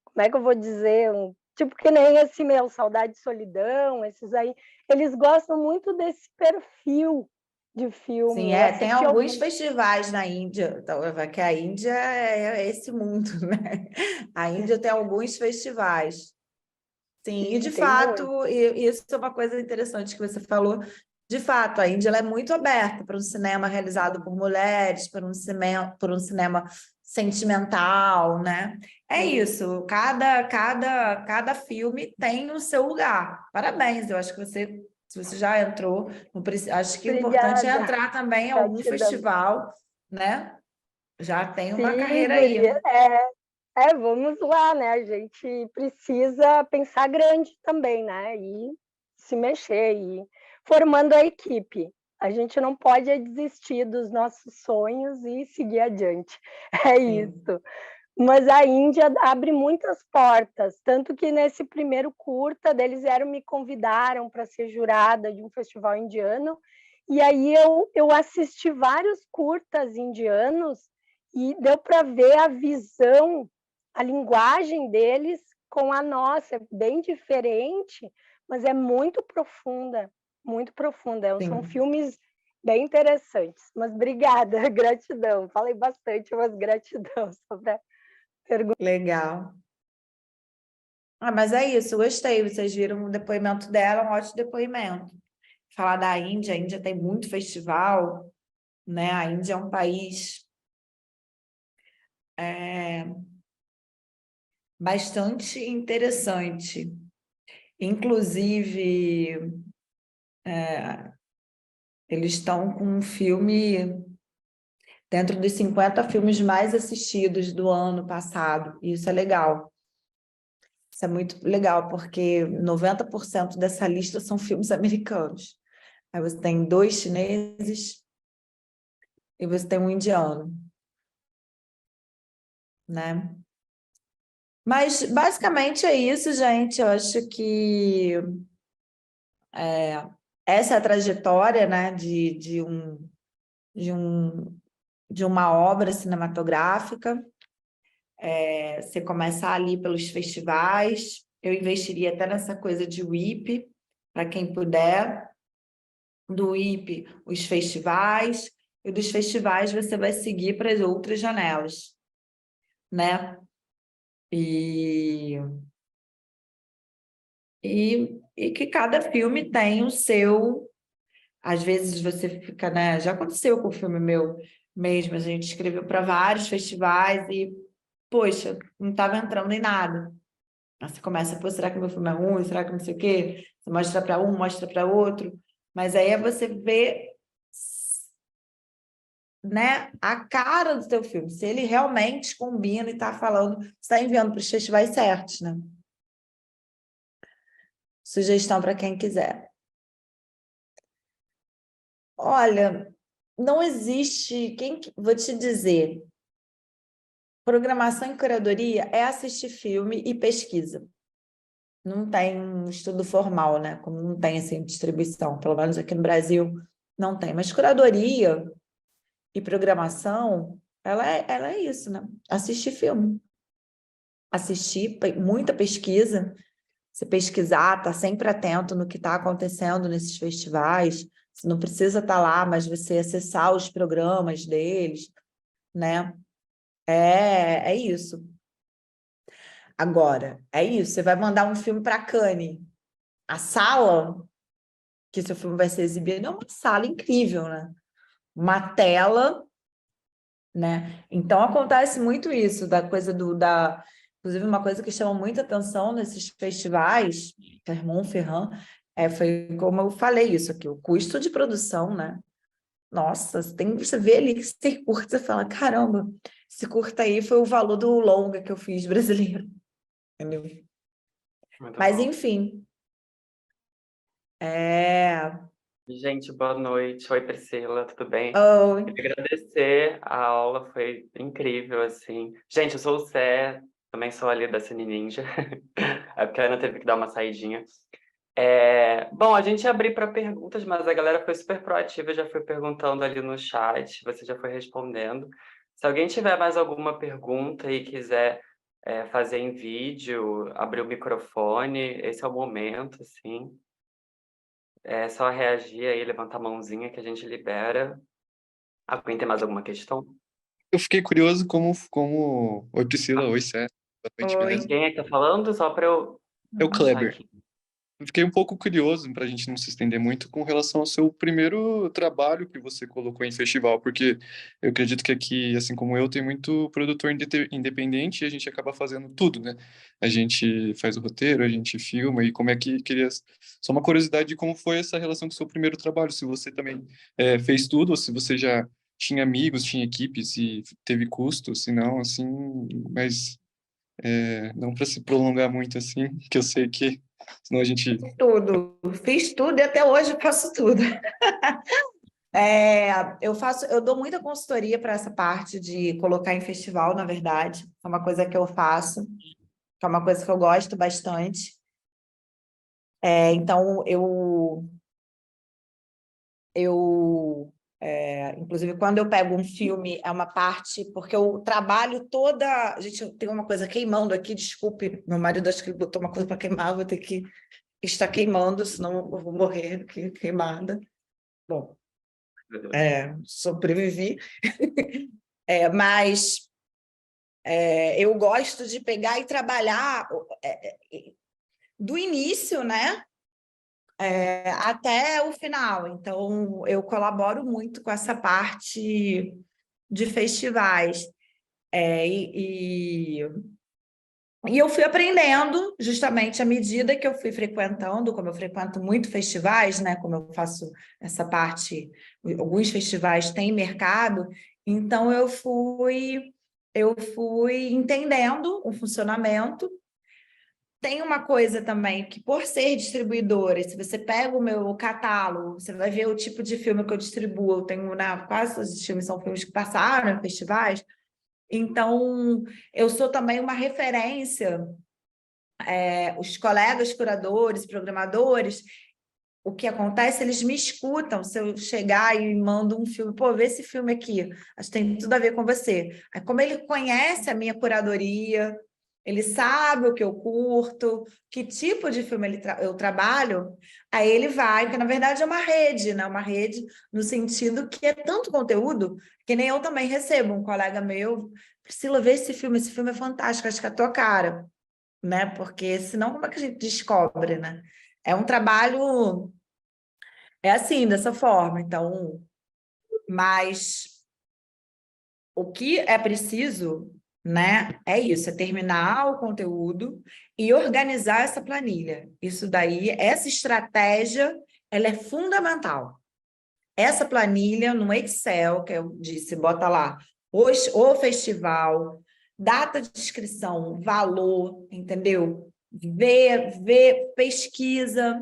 S4: como é que eu vou dizer, tipo que nem esse meu, Saudade e Solidão, esses aí, eles gostam muito desse perfil de filme.
S1: Sim,
S4: Eu
S1: tem
S4: assisti
S1: alguns
S4: alguns.
S1: festivais na Índia, então, que a Índia é esse mundo, né? A Índia tem alguns festivais. Sim, e de
S4: Sim, tem muito.
S1: fato, e isso é uma coisa interessante que você falou. De fato, a Índia ela é muito aberta para um cinema realizado por mulheres, por um cinema sentimental, né? É isso, cada filme tem o seu lugar. Parabéns, eu acho que você, se você já entrou, acho que o importante é
S4: Obrigada,
S1: entrar também em algum
S4: gratidão.
S1: festival, né? Já tem uma
S4: Sim,
S1: carreira
S4: guria.
S1: aí.
S4: Vamos lá, né? A gente precisa pensar grande também, né? E se mexer e formando a equipe. A gente não pode desistir dos nossos sonhos e seguir adiante. É
S1: Sim.
S4: isso. Mas a Índia abre muitas portas, tanto que nesse primeiro curta deles me convidaram para ser jurada de um festival indiano, e aí eu assisti vários curtas indianos e deu para ver a visão, a linguagem deles com a nossa, é bem diferente, mas é muito profunda, muito profunda. São
S1: Sim,
S4: filmes bem interessantes. Mas obrigada, gratidão. Falei bastante, mas gratidão sobre a pergunta.
S1: legal. Ah, mas é isso, gostei. Vocês viram o depoimento dela, um ótimo depoimento. Falar da Índia, a Índia tem muito festival, né? A Índia é um país é, bastante interessante. Inclusive, eles estão com um filme dentro dos 50 filmes mais assistidos do ano passado. E isso é legal. Isso é muito legal, porque 90% dessa lista são filmes americanos. Aí você tem 2 chineses e você tem um indiano, né? Mas basicamente é isso, gente. Eu acho que essa é a trajetória, né, de, um, de uma obra cinematográfica. Você começar ali pelos festivais. Eu investiria até nessa coisa de WIP, para quem puder. Do WIP, os festivais. E dos festivais você vai seguir para as outras janelas, né? E e que cada filme tem o seu. Às vezes você fica, né? Já aconteceu com o filme meu mesmo, a gente escreveu para vários festivais e, poxa, não estava entrando em nada. Aí você começa, pô, será que meu filme é ruim? Será que não sei o quê? Você mostra para um, mostra para outro. Mas aí é você ver, né, a cara do teu filme, se ele realmente combina e está falando, está enviando para os festivais certos, né? Sugestão para quem quiser. Olha, não existe, vou te dizer, programação e curadoria é assistir filme e pesquisa. Não tem um estudo formal, né? Como não tem assim distribuição, pelo menos aqui no Brasil não tem. Mas curadoria e programação, ela é isso, né? Assistir filme, assistir muita pesquisa, você pesquisar, estar sempre atento no que está acontecendo nesses festivais. Você não precisa estar lá, mas você acessar os programas deles, né? É isso. Agora, é isso. Você vai mandar um filme para Cannes. A sala que seu filme vai ser exibido é uma sala incrível, né? Uma tela, né? Então acontece muito isso, da coisa inclusive uma coisa que chama muita atenção nesses festivais, Clermont-Ferrand, foi como eu falei isso aqui, o custo de produção, né? Nossa, você vê ali que você curta, você fala, caramba, esse curta aí foi o valor do longa que eu fiz brasileiro, entendeu?
S5: Muito
S1: Mas
S5: bom.
S1: enfim,
S5: Gente, boa noite. Oi, Priscila, tudo bem?
S1: oh,
S5: Queria agradecer, a aula foi incrível, assim. Gente, eu sou o Sé, também sou ali da Cine Ninja. É porque a Ana teve que dar uma saidinha. Bom, a gente ia abrir para perguntas, mas a galera foi super proativa, já foi perguntando ali no chat, você já foi respondendo. Se alguém tiver mais alguma pergunta e quiser fazer em vídeo, abrir o microfone, esse é o momento, assim. É só reagir aí, levantar a mãozinha que a gente libera. Alguém tem mais alguma questão?
S6: Eu fiquei curioso como... Oi, Priscila. Oi, Sé. Boa noite, beleza?
S1: oi.
S5: Quem é que tá falando? Só para eu
S6: É o
S5: achar
S6: Kleber.
S5: aqui.
S6: Eu fiquei um pouco curioso, para a gente não se estender muito, com relação ao seu primeiro trabalho que você colocou em festival, porque eu acredito que aqui, assim como eu, tem muito produtor independente e a gente acaba fazendo tudo, né? A gente faz o roteiro, a gente filma, e como é que queria... Só uma curiosidade de como foi essa relação com o seu primeiro trabalho, se você também fez tudo, ou se você já tinha amigos, tinha equipe, se teve custo, se não, assim, mas não para se prolongar muito, assim, que eu sei que senão a gente...
S1: Fiz tudo e até hoje faço tudo. Eu dou muita consultoria para essa parte de colocar em festival, na verdade. É uma coisa que eu faço, que é uma coisa que eu gosto bastante. Então, inclusive, quando eu pego um filme, é uma parte, porque eu trabalho toda. Gente, tem uma coisa queimando aqui, desculpe, meu marido acho que ele botou uma coisa para queimar, vou ter que estar queimando, senão eu vou morrer queimada. Bom, sobrevivi. Mas eu gosto de pegar e trabalhar do início, né? Até o final. Então, eu colaboro muito com essa parte de festivais. E eu fui aprendendo, justamente à medida que eu fui frequentando, como eu frequento muito festivais, né? Como eu faço essa parte, alguns festivais têm mercado, então eu fui entendendo o funcionamento. Tem uma coisa também que, por ser distribuidora, se você pega o meu catálogo, você vai ver o tipo de filme que eu distribuo. Eu tenho, quase todos os filmes são filmes que passaram em festivais. Então, eu sou também uma referência. Os colegas curadores, programadores, o que acontece, eles me escutam. Se eu chegar e mando um filme, pô, vê esse filme aqui, acho que tem tudo a ver com você. Aí, como ele conhece a minha curadoria, ele sabe o que eu curto, que tipo de filme eu trabalho, aí ele vai, porque na verdade é uma rede, né? Uma rede no sentido que é tanto conteúdo, que nem eu também recebo um colega meu, Priscila, vê esse filme é fantástico, acho que é a tua cara, né? Porque senão como é que a gente descobre, né? É um trabalho, assim, dessa forma, então, mas o que é preciso, né, é isso, é terminar o conteúdo e organizar essa planilha. Isso daí, essa estratégia, ela é fundamental. Essa planilha no Excel, que eu disse, bota lá o festival, data de inscrição, valor, entendeu? Vê, pesquisa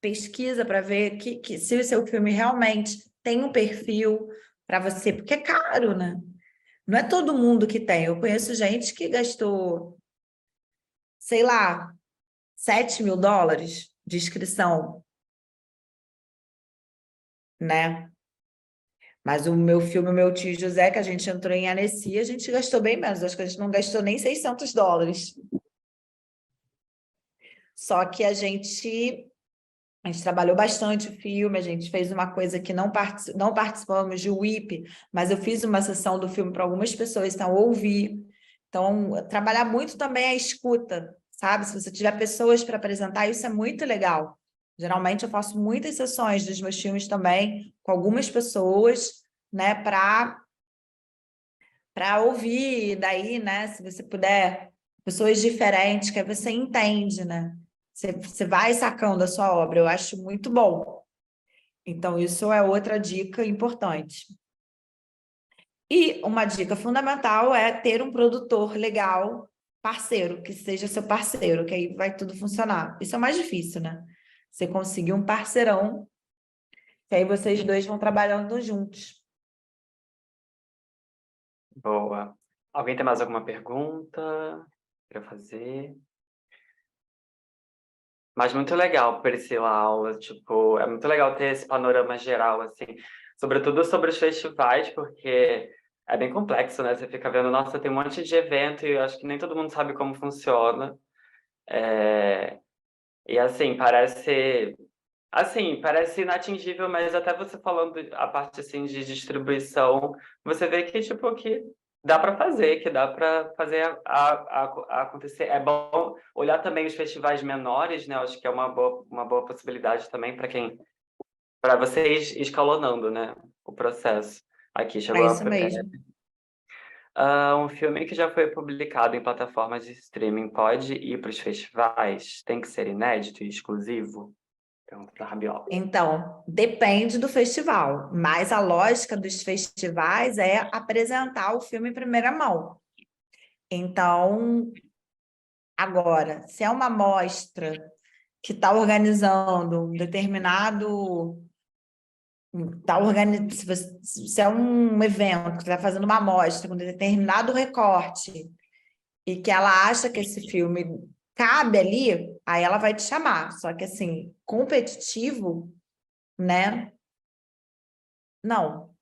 S1: pesquisa para ver se o seu filme realmente tem um perfil para você, porque é caro, né? Não é todo mundo que tem. Eu conheço gente que gastou, sei lá, $7.000 de inscrição, né? Mas o meu filme, o Meu Tio José, que a gente entrou em Annecy, a gente gastou bem menos. Acho que a gente não gastou nem $600. Só que a gente trabalhou bastante o filme, a gente fez uma coisa que não participamos de WIP, mas eu fiz uma sessão do filme para algumas pessoas, então eu ouvi. Então, trabalhar muito também a escuta, sabe? Se você tiver pessoas para apresentar, isso é muito legal. Geralmente eu faço muitas sessões dos meus filmes também, com algumas pessoas, né, para ouvir, daí, né, se você puder, pessoas diferentes, que aí você entende, né? Você vai sacando a sua obra, eu acho muito bom. Então, isso é outra dica importante. E uma dica fundamental é ter um produtor legal, parceiro, que seja seu parceiro, que aí vai tudo funcionar. Isso é o mais difícil, né? Você conseguir um parceirão, que aí vocês dois vão trabalhando juntos.
S5: Boa. Alguém tem mais alguma pergunta para fazer? Mas muito legal, Priscila, a aula, tipo, é muito legal ter esse panorama geral, assim, sobretudo sobre os festivais, porque é bem complexo, né? Você fica vendo, nossa, tem um monte de evento e eu acho que nem todo mundo sabe como funciona. E parece inatingível, mas até você falando a parte, assim, de distribuição, você vê que, tipo, que dá para fazer, acontecer. É bom olhar também os festivais menores, né? Eu acho que é uma boa possibilidade também para você ir escalonando, né? O processo. Aqui chegou
S1: É isso mesmo.
S5: um filme que já foi publicado em plataformas de streaming pode ir para os festivais? Tem que ser inédito e exclusivo? Pergunta da Rabiola.
S1: Então, depende do festival, mas a lógica dos festivais é apresentar o filme em primeira mão. Então, agora, se é uma mostra que está organizando um determinado... Se é um evento que está fazendo uma mostra com determinado recorte e que ela acha que esse filme cabe ali, aí ela vai te chamar. Só que, assim, competitivo, né? Não.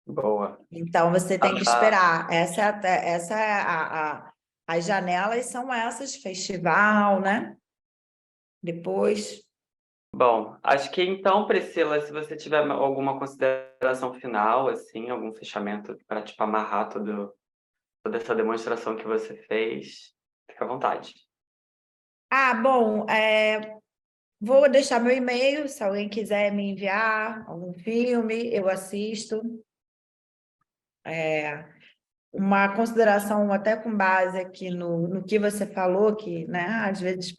S5: Boa.
S1: Então, você tem que esperar. As janelas são essas, festival, né? Depois...
S5: Bom, acho que então, Priscila, se você tiver alguma consideração final, assim, algum fechamento para, tipo, amarrar toda essa demonstração que você fez, fica à vontade.
S1: Bom, vou deixar meu e-mail, se alguém quiser me enviar algum filme, eu assisto. Uma consideração até com base aqui no que você falou, que, né, às vezes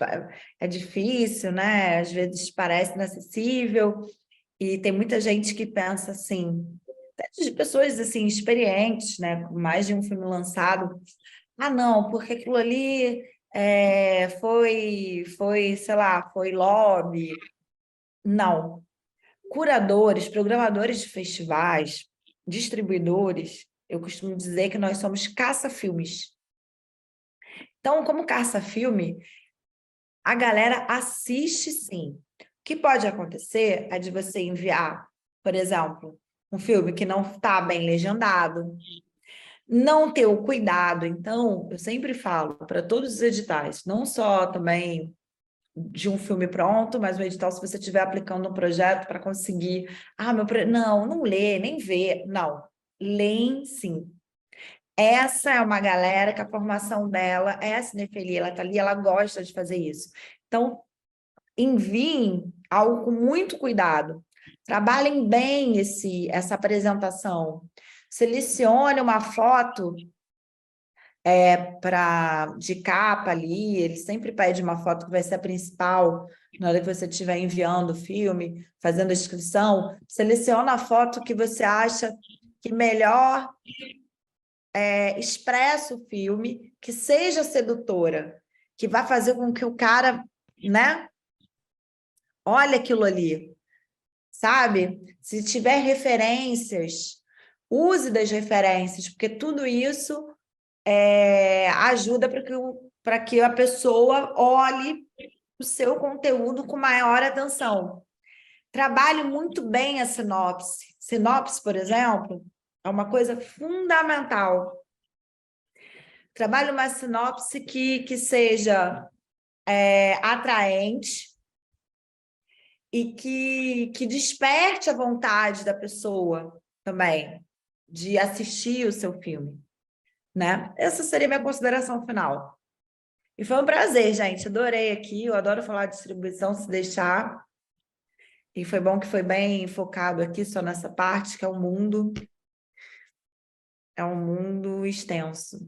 S1: é difícil, né? Às vezes parece inacessível, e tem muita gente que pensa assim, até de pessoas assim, experientes, né, com mais de um filme lançado, não, porque aquilo ali sei lá, foi lobby. Não. Curadores, programadores de festivais, distribuidores, eu costumo dizer que nós somos caça-filmes. Então, como caça-filme, a galera assiste sim. O que pode acontecer é de você enviar, por exemplo, um filme que não está bem legendado, não ter o cuidado. Então, eu sempre falo para todos os editais, não só também de um filme pronto, mas um edital, se você estiver aplicando um projeto para conseguir... não lê, nem vê. Não, leem sim. Essa é uma galera que a formação dela é a cinefilia, ela está ali, ela gosta de fazer isso. Então, enviem algo com muito cuidado. Trabalhem bem essa apresentação. Selecione uma foto de capa ali, ele sempre pede uma foto que vai ser a principal, na hora que você estiver enviando o filme, fazendo a inscrição, seleciona a foto que você acha que melhor expressa o filme, que seja sedutora. que vai fazer com que o cara, né? Olha aquilo ali, sabe? Se tiver referências, use das referências, porque tudo isso ajuda para que a pessoa olhe o seu conteúdo com maior atenção. Trabalhe muito bem a sinopse. Sinopse, por exemplo, é uma coisa fundamental. Trabalhe uma sinopse que seja atraente e que desperte a vontade da pessoa também de assistir o seu filme, né? Essa seria a minha consideração final. E foi um prazer, gente. Adorei aqui. Eu adoro falar de distribuição, se deixar. E foi bom que foi bem focado aqui só nessa parte, que é um mundo extenso.